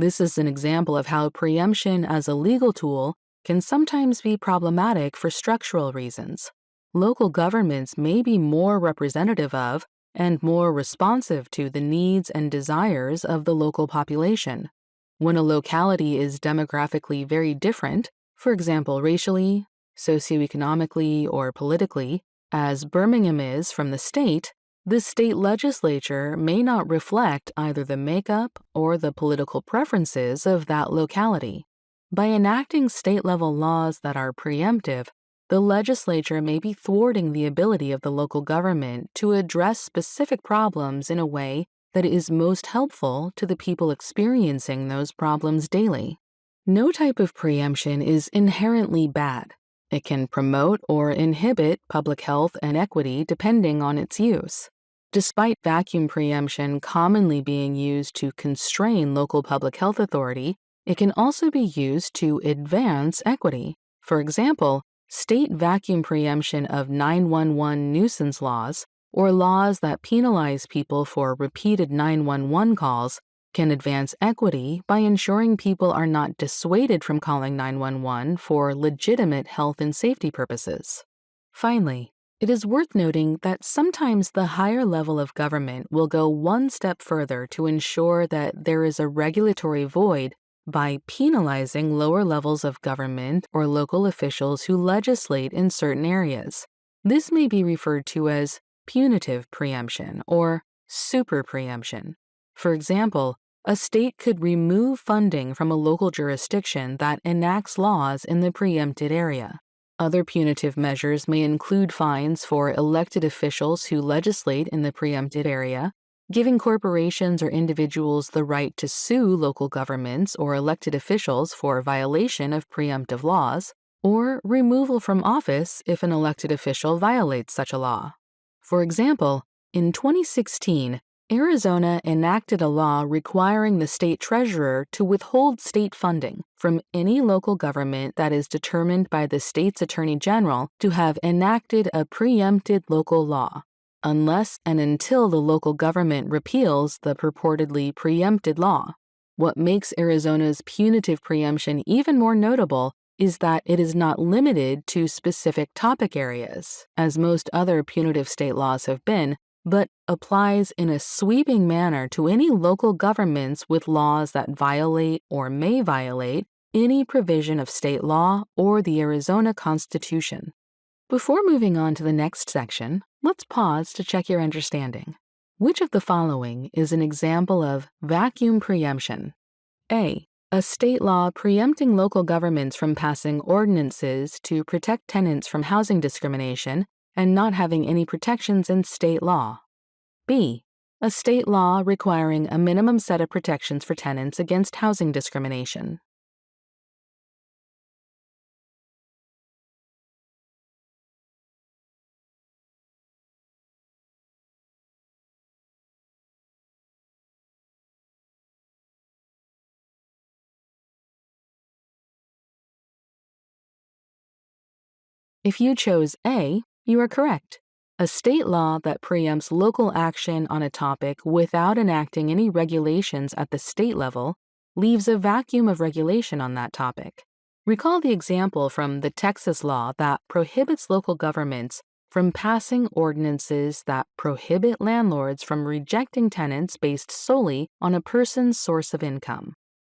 Speaker 1: This is an example of how preemption as a legal tool can sometimes be problematic for structural reasons. Local governments may be more representative of and more responsive to the needs and desires of the local population. When a locality is demographically very different, for example racially, socioeconomically, or politically, as Birmingham is from the state legislature may not reflect either the makeup or the political preferences of that locality. By enacting state-level laws that are preemptive, the legislature may be thwarting the ability of the local government to address specific problems in a way that is most helpful to the people experiencing those problems daily. No type of preemption is inherently bad. It can promote or inhibit public health and equity depending on its use. Despite vacuum preemption commonly being used to constrain local public health authority, it can also be used to advance equity. For example, state vacuum preemption of 911 nuisance laws or laws that penalize people for repeated 911 calls can advance equity by ensuring people are not dissuaded from calling 911 for legitimate health and safety purposes. Finally, it is worth noting that sometimes the higher level of government will go one step further to ensure that there is a regulatory void by penalizing lower levels of government or local officials who legislate in certain areas. This may be referred to as punitive preemption or super preemption. For example, a state could remove funding from a local jurisdiction that enacts laws in the preempted area. Other punitive measures may include fines for elected officials who legislate in the preempted area, giving corporations or individuals the right to sue local governments or elected officials for violation of preemptive laws, or removal from office if an elected official violates such a law. For example, in 2016, Arizona enacted a law requiring the state treasurer to withhold state funding from any local government that is determined by the state's attorney general to have enacted a preempted local law, unless and until the local government repeals the purportedly preempted law. What makes Arizona's punitive preemption even more notable is that it is not limited to specific topic areas, as most other punitive state laws have been, but applies in a sweeping manner to any local governments with laws that violate or may violate any provision of state law or the Arizona Constitution. Before moving on to the next section, let's pause to check your understanding. Which of the following is an example of vacuum preemption? A. A state law preempting local governments from passing ordinances to protect tenants from housing discrimination and not having any protections in state law. B. A state law requiring a minimum set of protections for tenants against housing discrimination. If you chose A, you are correct. A state law that preempts local action on a topic without enacting any regulations at the state level leaves a vacuum of regulation on that topic. Recall the example from the Texas law that prohibits local governments from passing ordinances that prohibit landlords from rejecting tenants based solely on a person's source of income.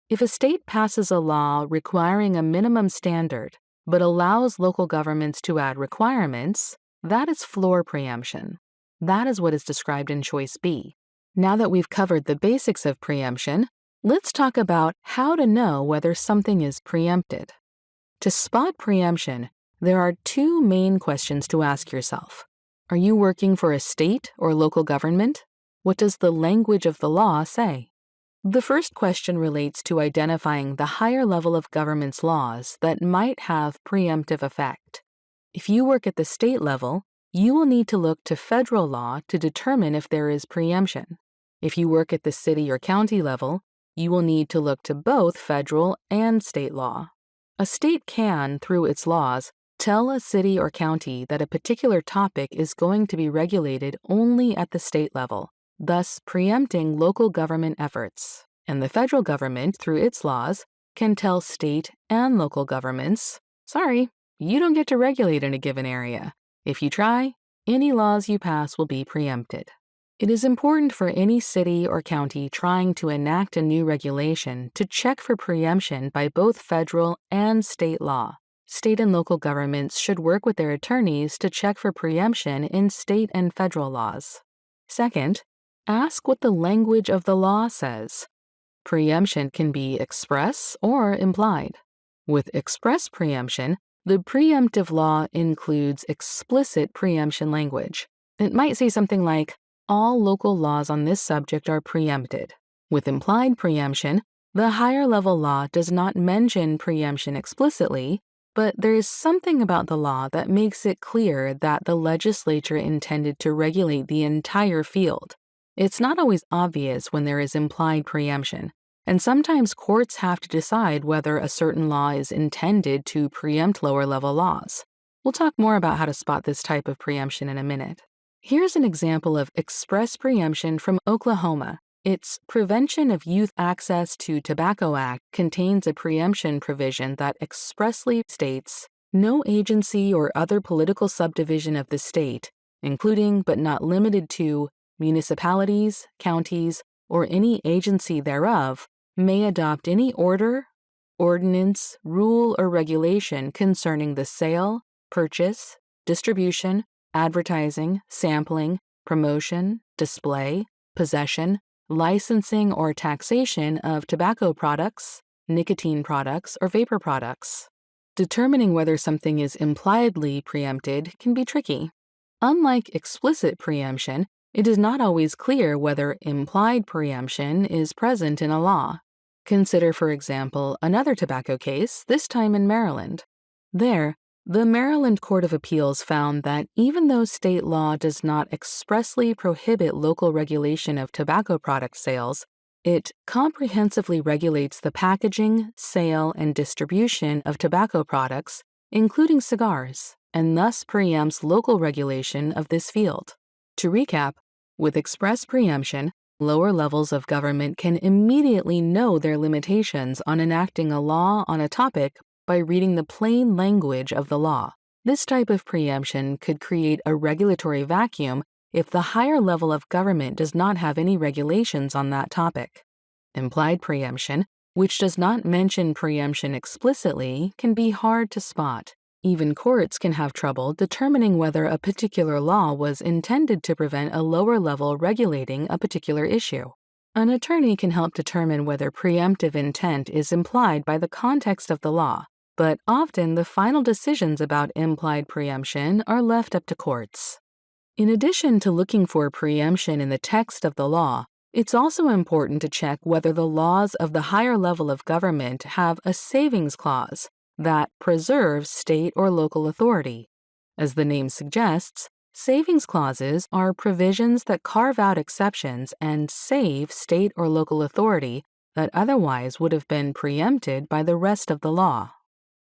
Speaker 1: If a state passes a law requiring a minimum standard but allows local governments to add requirements, that is floor preemption. That is what is described in choice B. Now that we've covered the basics of preemption, let's talk about how to know whether something is preempted. To spot preemption, there are two main questions to ask yourself. Are you working for a state or local government? What does the language of the law say? The first question relates to identifying the higher level of government's laws that might have preemptive effect. If you work at the state level, you will need to look to federal law to determine if there is preemption. If you work at the city or county level, you will need to look to both federal and state law. A state can, through its laws, tell a city or county that a particular topic is going to be regulated only at the state level, thus preempting local government efforts. And the federal government, through its laws, can tell state and local governments, sorry, you don't get to regulate in a given area. If you try, any laws you pass will be preempted. It is important for any city or county trying to enact a new regulation to check for preemption by both federal and state law. State and local governments should work with their attorneys to check for preemption in state and federal laws. Second, ask what the language of the law says. Preemption can be express or implied. With express preemption, the preemptive law includes explicit preemption language. It might say something like, all local laws on this subject are preempted. With implied preemption, The higher level law does not mention preemption explicitly, but there is something about the law that makes it clear that the legislature intended to regulate the entire field. It's not always obvious when there is implied preemption, and sometimes courts have to decide whether a certain law is intended to preempt lower-level laws. We'll talk more about how to spot this type of preemption in a minute. Here's an example of express preemption from Oklahoma. Its Prevention of Youth Access to Tobacco Act contains a preemption provision that expressly states, "No agency or other political subdivision of the state, including but not limited to municipalities, counties, or any agency thereof, may adopt any order, ordinance, rule, or regulation concerning the sale, purchase, distribution, advertising, sampling, promotion, display, possession, licensing, or taxation of tobacco products, nicotine products, or vapor products." Determining whether something is impliedly preempted can be tricky. Unlike explicit preemption, it is not always clear whether implied preemption is present in a law. Consider, for example, another tobacco case, this time in Maryland. There, the Maryland Court of Appeals found that even though state law does not expressly prohibit local regulation of tobacco product sales, it comprehensively regulates the packaging, sale, and distribution of tobacco products, including cigars, and thus preempts local regulation of this field. To recap, with express preemption, lower levels of government can immediately know their limitations on enacting a law on a topic by reading the plain language of the law. This type of preemption could create a regulatory vacuum if the higher level of government does not have any regulations on that topic. Implied preemption, which does not mention preemption explicitly, can be hard to spot. Even courts can have trouble determining whether a particular law was intended to prevent a lower level regulating a particular issue. An attorney can help determine whether preemptive intent is implied by the context of the law, but often the final decisions about implied preemption are left up to courts. In addition to looking for preemption in the text of the law, it's also important to check whether the laws of the higher level of government have a savings clause that preserves state or local authority. As the name suggests, savings clauses are provisions that carve out exceptions and save state or local authority that otherwise would have been preempted by the rest of the law.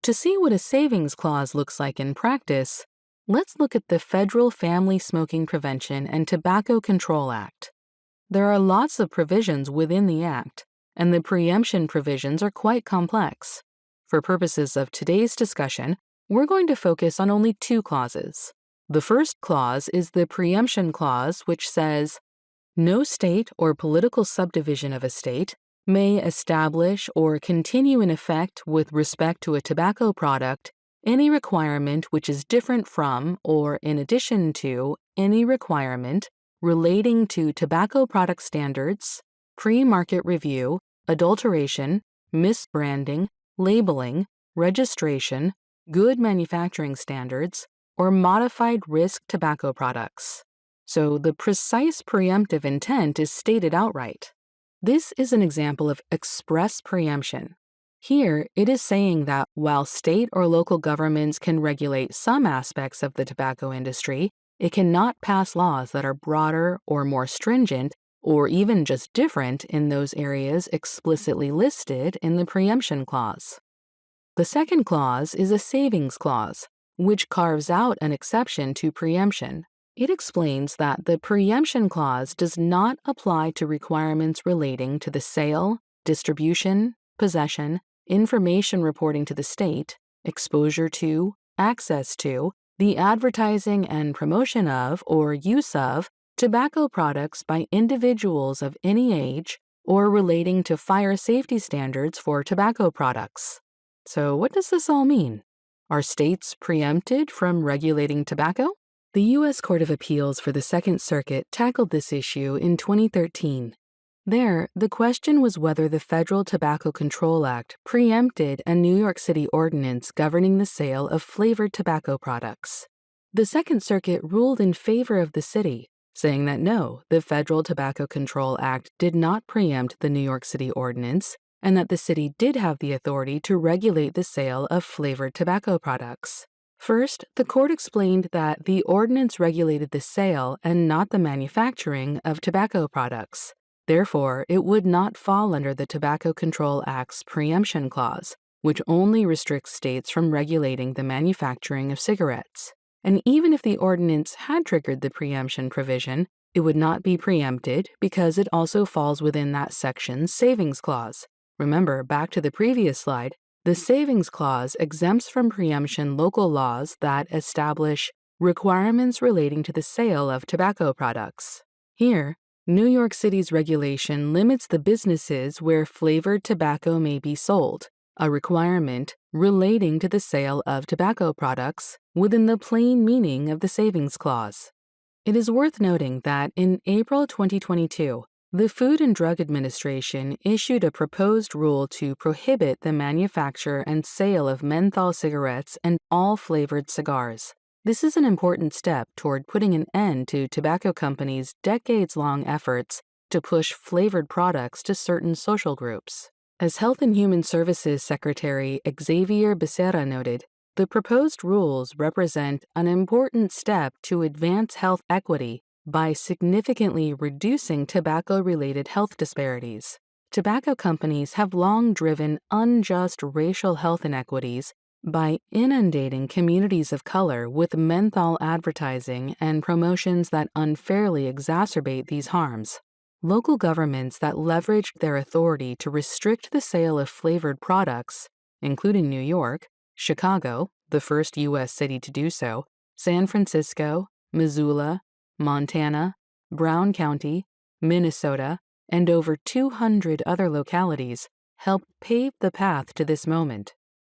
Speaker 1: To see what a savings clause looks like in practice, let's look at the Federal Family Smoking Prevention and Tobacco Control Act. There are lots of provisions within the Act, and the preemption provisions are quite complex. For purposes of today's discussion, we're going to focus on only two clauses. The first clause is the Preemption Clause, which says, "No state or political subdivision of a state may establish or continue in effect with respect to a tobacco product any requirement which is different from or in addition to any requirement relating to tobacco product standards, pre-market review, adulteration, misbranding, labeling, registration, good manufacturing standards, or modified risk tobacco products." So the precise preemptive intent is stated outright. This is an example of express preemption. Here, it is saying that while state or local governments can regulate some aspects of the tobacco industry, it cannot pass laws that are broader or more stringent or even just different in those areas explicitly listed in the preemption clause. The second clause is a savings clause, which carves out an exception to preemption. It explains that the preemption clause does not apply to requirements relating to the sale, distribution, possession, information reporting to the state, exposure to, access to, the advertising and promotion of or use of tobacco products by individuals of any age or relating to fire safety standards for tobacco products. So what does this all mean? Are states preempted from regulating tobacco? The U.S. Court of Appeals for the Second Circuit tackled this issue in 2013. There, the question was whether the Federal Tobacco Control Act preempted a New York City ordinance governing the sale of flavored tobacco products. The Second Circuit ruled in favor of the city, saying that no, the Federal Tobacco Control Act did not preempt the New York City ordinance, and that the city did have the authority to regulate the sale of flavored tobacco products. First, the court explained that the ordinance regulated the sale and not the manufacturing of tobacco products. Therefore, it would not fall under the Tobacco Control Act's Preemption Clause, which only restricts states from regulating the manufacturing of cigarettes. And even if the ordinance had triggered the preemption provision, it would not be preempted because it also falls within that section's savings clause. Remember, back to the previous slide, the savings clause exempts from preemption local laws that establish requirements relating to the sale of tobacco products. Here, New York City's regulation limits the businesses where flavored tobacco may be sold, a requirement relating to the sale of tobacco products within the plain meaning of the savings clause. It is worth noting that in April 2022, the Food and Drug Administration issued a proposed rule to prohibit the manufacture and sale of menthol cigarettes and all flavored cigars. This is an important step toward putting an end to tobacco companies' decades-long efforts to push flavored products to certain social groups. As Health and Human Services Secretary Xavier Becerra noted, the proposed rules represent an important step to advance health equity by significantly reducing tobacco-related health disparities. Tobacco companies have long driven unjust racial health inequities by inundating communities of color with menthol advertising and promotions that unfairly exacerbate these harms. Local governments that leveraged their authority to restrict the sale of flavored products, including New York, Chicago, the first U.S. city to do so, San Francisco, Missoula, Montana, Brown County, Minnesota, and over 200 other localities, helped pave the path to this moment.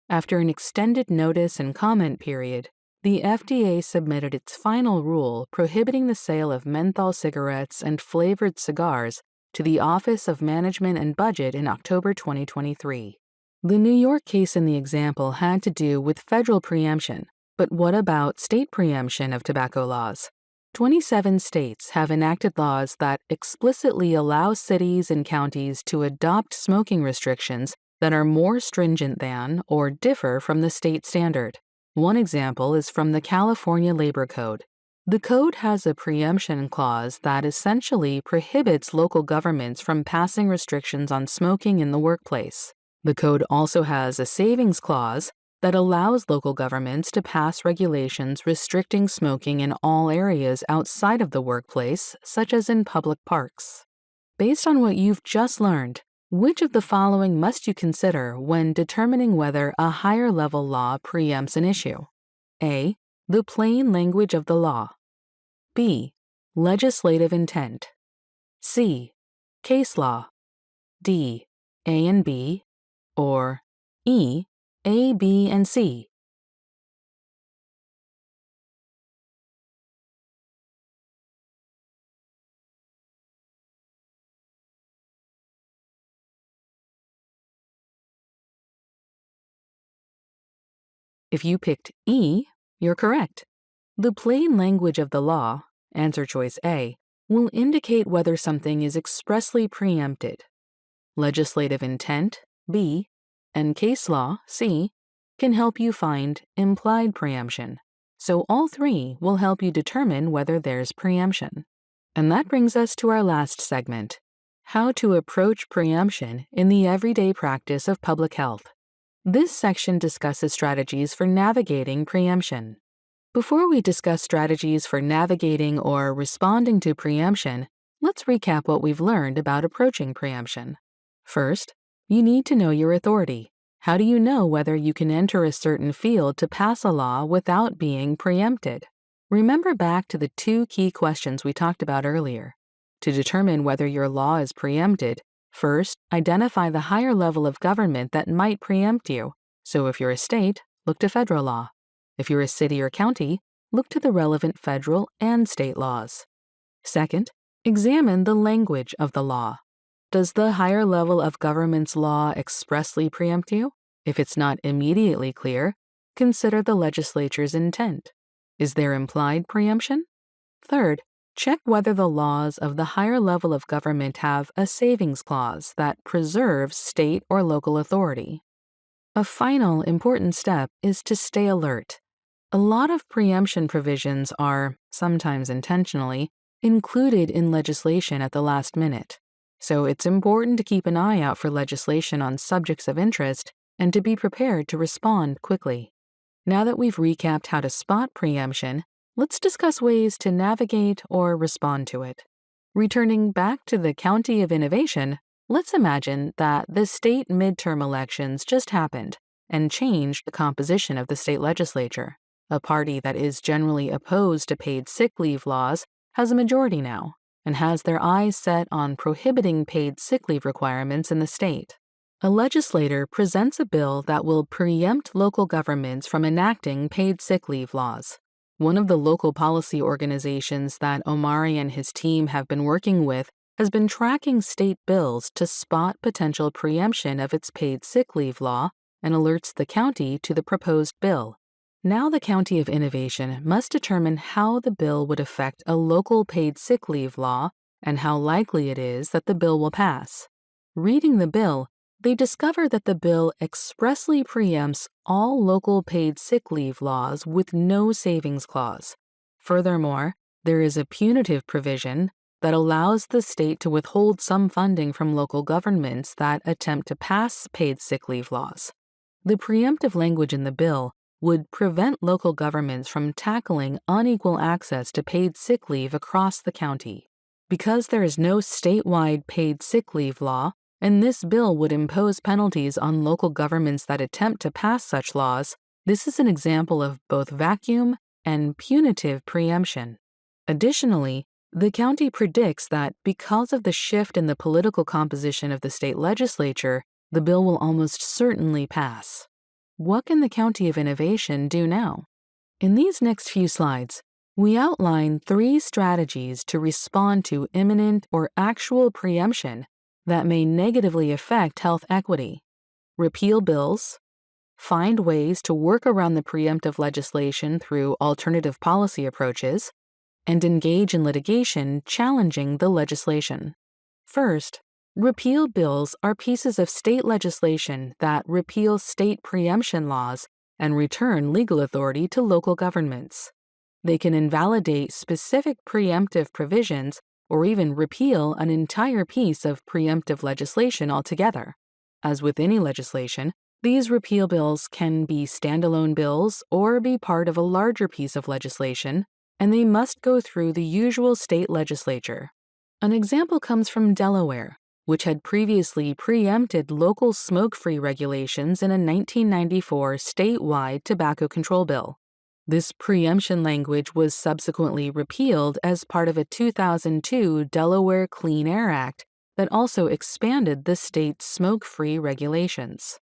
Speaker 1: After an extended notice and comment period, the FDA submitted its final rule prohibiting the sale of menthol cigarettes and flavored cigars to the Office of Management and Budget in October 2023. The New York case in the example had to do with federal preemption, but what about state preemption of tobacco laws? 27 states have enacted laws that explicitly allow cities and counties to adopt smoking restrictions that are more stringent than or differ from the state standard. One example is from the California Labor Code. The code has a preemption clause that essentially prohibits local governments from passing restrictions on smoking in the workplace. The code also has a savings clause that allows local governments to pass regulations restricting smoking in all areas outside of the workplace, such as in public parks. Based on what you've just learned, which of the following must you consider when determining whether a higher level law preempts an issue? A. The plain language of the law. B. Legislative intent. C. Case law. D. A and B. Or E. A, B, and C. If you picked E, you're correct. The plain language of the law, answer choice A, will indicate whether something is expressly preempted. Legislative intent, B, and case law, C, can help you find implied preemption. So all three will help you determine whether there's preemption. And that brings us to our last segment, how to approach preemption in the everyday practice of public health. This section discusses strategies for navigating preemption. Before we discuss strategies for navigating or responding to preemption, let's recap what we've learned about approaching preemption. First, you need to know your authority. How do you know whether you can enter a certain field to pass a law without being preempted? Remember back to the two key questions we talked about earlier. To determine whether your law is preempted, first, identify the higher level of government that might preempt you. So if you're a state, look to federal law. If you're a city or county, look to the relevant federal and state laws. Second, examine the language of the law. Does the higher level of government's law expressly preempt you? If it's not immediately clear, consider the legislature's intent. Is there implied preemption? Third, Check whether the laws of the higher level of government have a savings clause that preserves state or local authority. A final important step is to stay alert. A lot of preemption provisions are, sometimes intentionally, included in legislation at the last minute. So it's important to keep an eye out for legislation on subjects of interest and to be prepared to respond quickly. Now that we've recapped how to spot preemption, let's discuss ways to navigate or respond to it. Returning back to the County of Innovation, let's imagine that the state midterm elections just happened and changed the composition of the state legislature. A party that is generally opposed to paid sick leave laws has a majority now and has their eyes set on prohibiting paid sick leave requirements in the state. A legislator presents a bill that will preempt local governments from enacting paid sick leave laws. One of the local policy organizations that Omari and his team have been working with has been tracking state bills to spot potential preemption of its paid sick leave law and alerts the county to the proposed bill. Now the County of Innovation must determine how the bill would affect a local paid sick leave law and how likely it is that the bill will pass. Reading the bill, they discover that the bill expressly preempts all local paid sick leave laws with no savings clause. Furthermore, there is a punitive provision that allows the state to withhold some funding from local governments that attempt to pass paid sick leave laws. The preemptive language in the bill would prevent local governments from tackling unequal access to paid sick leave across the county. Because there is no statewide paid sick leave law, and this bill would impose penalties on local governments that attempt to pass such laws, this is an example of both vacuum and punitive preemption. Additionally, the county predicts that because of the shift in the political composition of the state legislature, the bill will almost certainly pass. What can the County of Innovation do now? In these next few slides, we outline 3 strategies to respond to imminent or actual preemption that may negatively affect health equity. Repeal bills, find ways to work around the preemptive legislation through alternative policy approaches, and engage in litigation challenging the legislation. First, repeal bills are pieces of state legislation that repeal state preemption laws and return legal authority to local governments. They can invalidate specific preemptive provisions or even repeal an entire piece of preemptive legislation altogether. As with any legislation, these repeal bills can be standalone bills or be part of a larger piece of legislation, and they must go through the usual state legislature. An example comes from Delaware, which had previously preempted local smoke-free regulations in a 1994 statewide tobacco control bill. This preemption language was subsequently repealed as part of a 2002 Delaware Clean Air Act that also expanded the state's smoke-free regulations.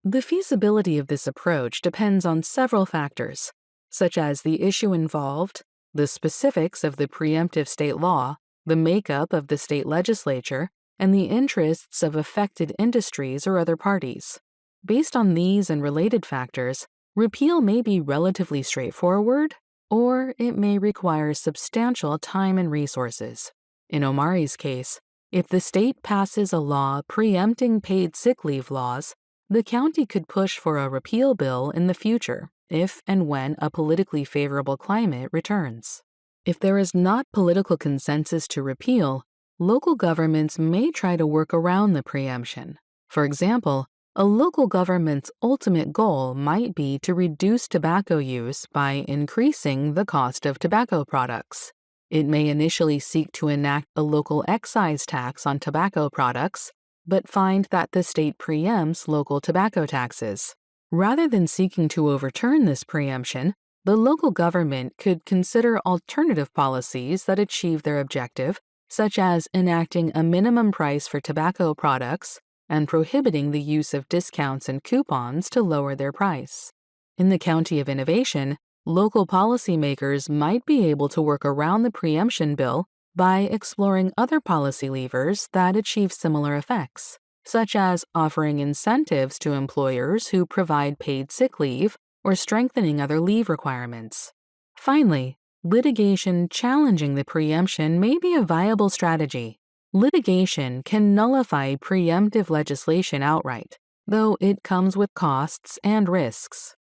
Speaker 1: The feasibility of this approach depends on several factors, such as the issue involved, the specifics of the preemptive state law, the makeup of the state legislature, and the interests of affected industries or other parties. Based on these and related factors, repeal may be relatively straightforward, or it may require substantial time and resources. In Omari's case, if the state passes a law preempting paid sick leave laws, the county could push for a repeal bill in the future if and when a politically favorable climate returns. If there is not political consensus to repeal, local governments may try to work around the preemption. For example, a local government's ultimate goal might be to reduce tobacco use by increasing the cost of tobacco products. It may initially seek to enact a local excise tax on tobacco products, but find that the state preempts local tobacco taxes. Rather than seeking to overturn this preemption, the local government could consider alternative policies that achieve their objective, such as enacting a minimum price for tobacco products and prohibiting the use of discounts and coupons to lower their price. In the County of Innovation, local policymakers might be able to work around the preemption bill by exploring other policy levers that achieve similar effects, such as offering incentives to employers who provide paid sick leave or strengthening other leave requirements. Finally, Litigation challenging the preemption may be a viable strategy. Litigation can nullify preemptive legislation outright, though it comes with costs and risks.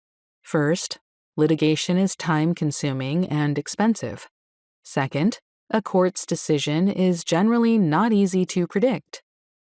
Speaker 1: First, litigation is time-consuming and expensive. Second, a court's decision is generally not easy to predict.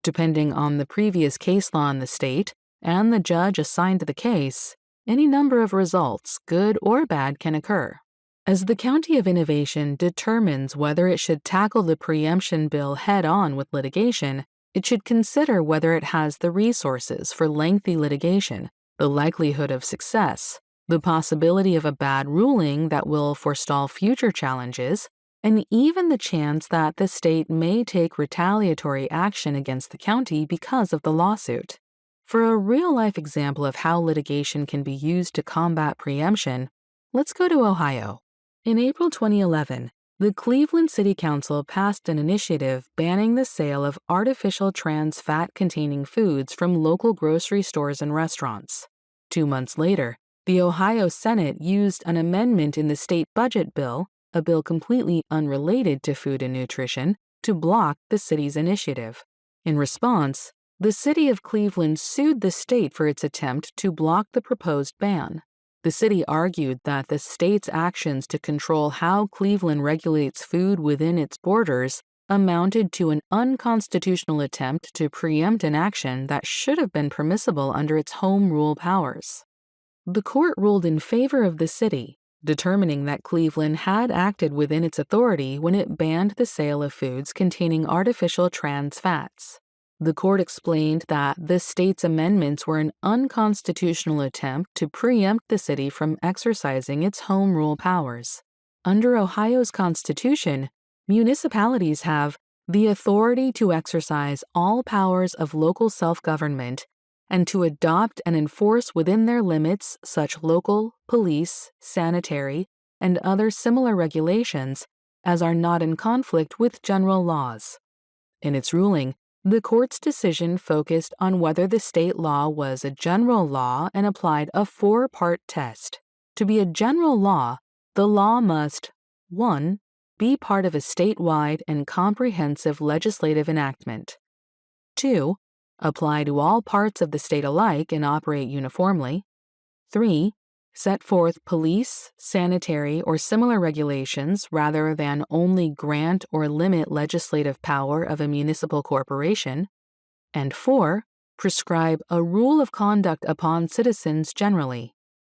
Speaker 1: Depending on the previous case law in the state and the judge assigned to the case, any number of results, good or bad, can occur. As the County of Innovation determines whether it should tackle the preemption bill head-on with litigation, it should consider whether it has the resources for lengthy litigation, the likelihood of success, the possibility of a bad ruling that will forestall future challenges, and even the chance that the state may take retaliatory action against the county because of the lawsuit. For a real-life example of how litigation can be used to combat preemption, let's go to Ohio. In April 2011, the Cleveland City Council passed an initiative banning the sale of artificial trans fat-containing foods from local grocery stores and restaurants. 2 months later, the Ohio Senate used an amendment in the state budget bill, a bill completely unrelated to food and nutrition, to block the city's initiative. In response, the city of Cleveland sued the state for its attempt to block the proposed ban. The city argued that the state's actions to control how Cleveland regulates food within its borders amounted to an unconstitutional attempt to preempt an action that should have been permissible under its home rule powers. The court ruled in favor of the city, determining that Cleveland had acted within its authority when it banned the sale of foods containing artificial trans fats. The court explained that the state's amendments were an unconstitutional attempt to preempt the city from exercising its home rule powers. Under Ohio's constitution, municipalities have the authority to exercise all powers of local self-government and to adopt and enforce within their limits such local, police, sanitary, and other similar regulations as are not in conflict with general laws. In its ruling, the court's decision focused on whether the state law was a general law and applied a 4-part test. To be a general law, the law must 1. Be part of a statewide and comprehensive legislative enactment. 2. Apply to all parts of the state alike and operate uniformly. 3. Set forth police, sanitary, or similar regulations rather than only grant or limit legislative power of a municipal corporation. And 4. Prescribe a rule of conduct upon citizens generally.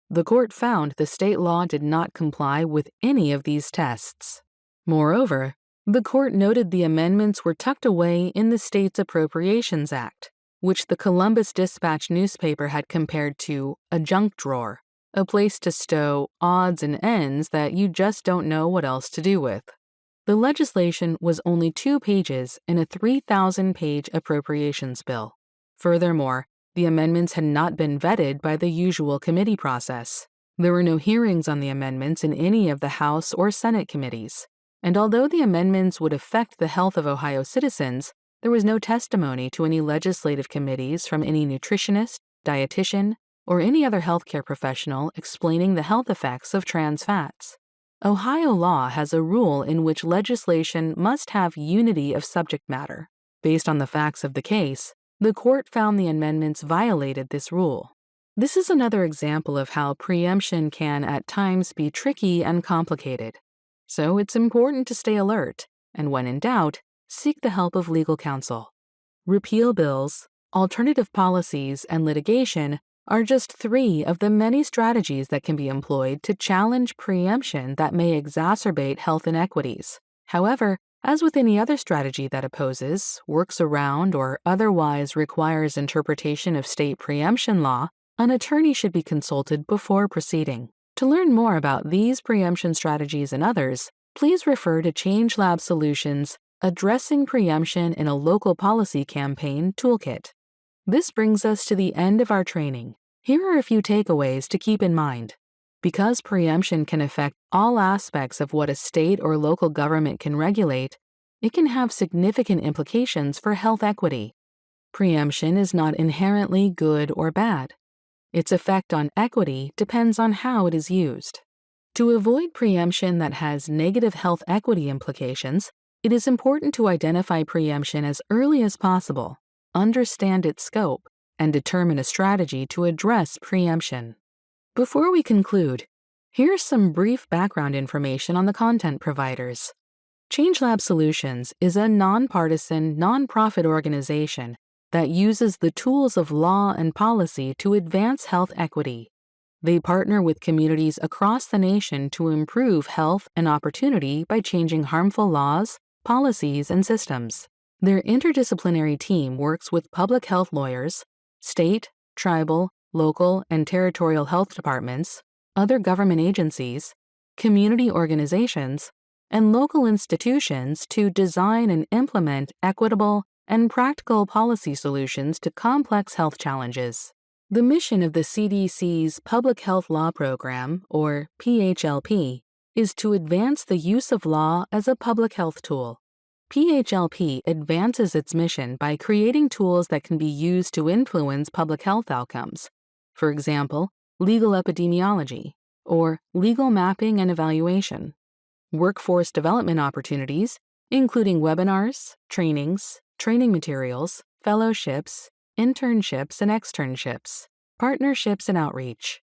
Speaker 1: The court found the state law did not comply with any of these tests. Moreover, the court noted the amendments were tucked away in the state's Appropriations Act, which the Columbus Dispatch newspaper had compared to a junk drawer, a place to stow odds and ends that you just don't know what else to do with. The legislation was only 2 pages in a 3,000-page appropriations bill. Furthermore, the amendments had not been vetted by the usual committee process. There were no hearings on the amendments in any of the House or Senate committees. And although the amendments would affect the health of Ohio citizens, there was no testimony to any legislative committees from any nutritionist, dietitian, or any other healthcare professional explaining the health effects of trans fats. Ohio law has a rule in which legislation must have unity of subject matter. Based on the facts of the case, the court found the amendments violated this rule. This is another example of how preemption can at times be tricky and complicated. So it's important to stay alert, and when in doubt, seek the help of legal counsel. Repeal bills, alternative policies, and litigation are just 3 of the many strategies that can be employed to challenge preemption that may exacerbate health inequities. However, as with any other strategy that opposes, works around, or otherwise requires interpretation of state preemption law, an attorney should be consulted before proceeding. To learn more about these preemption strategies and others, please refer to ChangeLab Solutions' Addressing Preemption in a Local Policy Campaign Toolkit. This brings us to the end of our training. Here are a few takeaways to keep in mind. Because preemption can affect all aspects of what a state or local government can regulate, it can have significant implications for health equity. Preemption is not inherently good or bad. Its effect on equity depends on how it is used. To avoid preemption that has negative health equity implications, it is important to identify preemption as early as possible, understand its scope, and determine a strategy to address preemption. Before we conclude, here's some brief background information on the content providers. ChangeLab Solutions is a nonpartisan, nonprofit organization that uses the tools of law and policy to advance health equity. They partner with communities across the nation to improve health and opportunity by changing harmful laws, policies, and systems. Their interdisciplinary team works with public health lawyers, state, tribal, local, and territorial health departments, other government agencies, community organizations, and local institutions to design and implement equitable and practical policy solutions to complex health challenges. The mission of the CDC's Public Health Law Program, or PHLP, is to advance the use of law as a public health tool. PHLP advances its mission by creating tools that can be used to influence public health outcomes. For example, legal epidemiology, or legal mapping and evaluation. Workforce development opportunities, including webinars, trainings, training materials, fellowships, internships and externships, partnerships and outreach.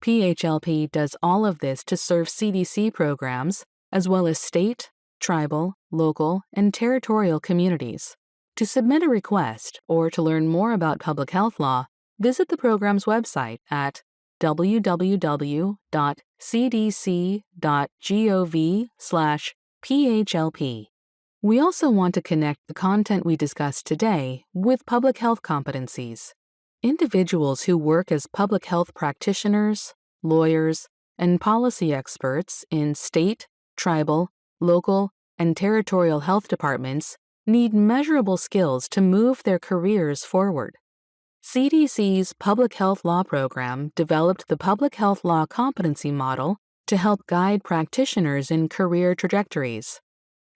Speaker 1: PHLP does all of this to serve CDC programs, as well as state, tribal, local, and territorial communities. To submit a request or to learn more about public health law, visit the program's website at www.cdc.gov/PHLP. We also want to connect the content we discussed today with public health competencies. Individuals who work as public health practitioners, lawyers, and policy experts in state, tribal, local, and territorial health departments need measurable skills to move their careers forward. CDC's Public Health Law Program developed the Public Health Law Competency Model to help guide practitioners in career trajectories.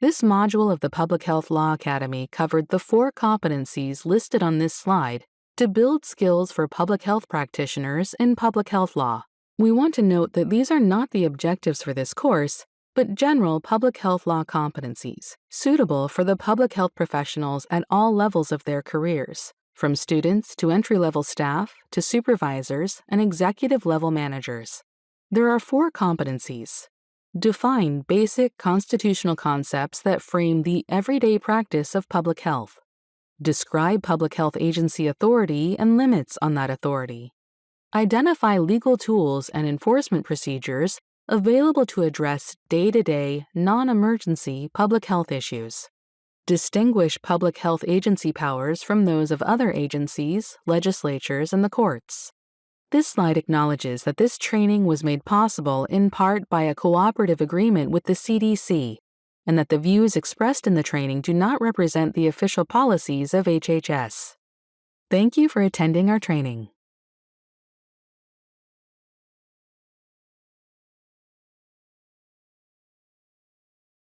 Speaker 1: This module of the Public Health Law Academy covered the 4 competencies listed on this slide to build skills for public health practitioners in public health law. We want to note that these are not the objectives for this course, but general public health law competencies, suitable for the public health professionals at all levels of their careers, from students to entry-level staff to supervisors and executive-level managers. There are 4 competencies. Define basic constitutional concepts that frame the everyday practice of public health. Describe public health agency authority and limits on that authority. Identify legal tools and enforcement procedures available to address day-to-day, non-emergency public health issues. Distinguish public health agency powers from those of other agencies, legislatures, and the courts. This slide acknowledges that this training was made possible in part by a cooperative agreement with the CDC, and that the views expressed in the training do not represent the official policies of HHS. Thank you for attending our training.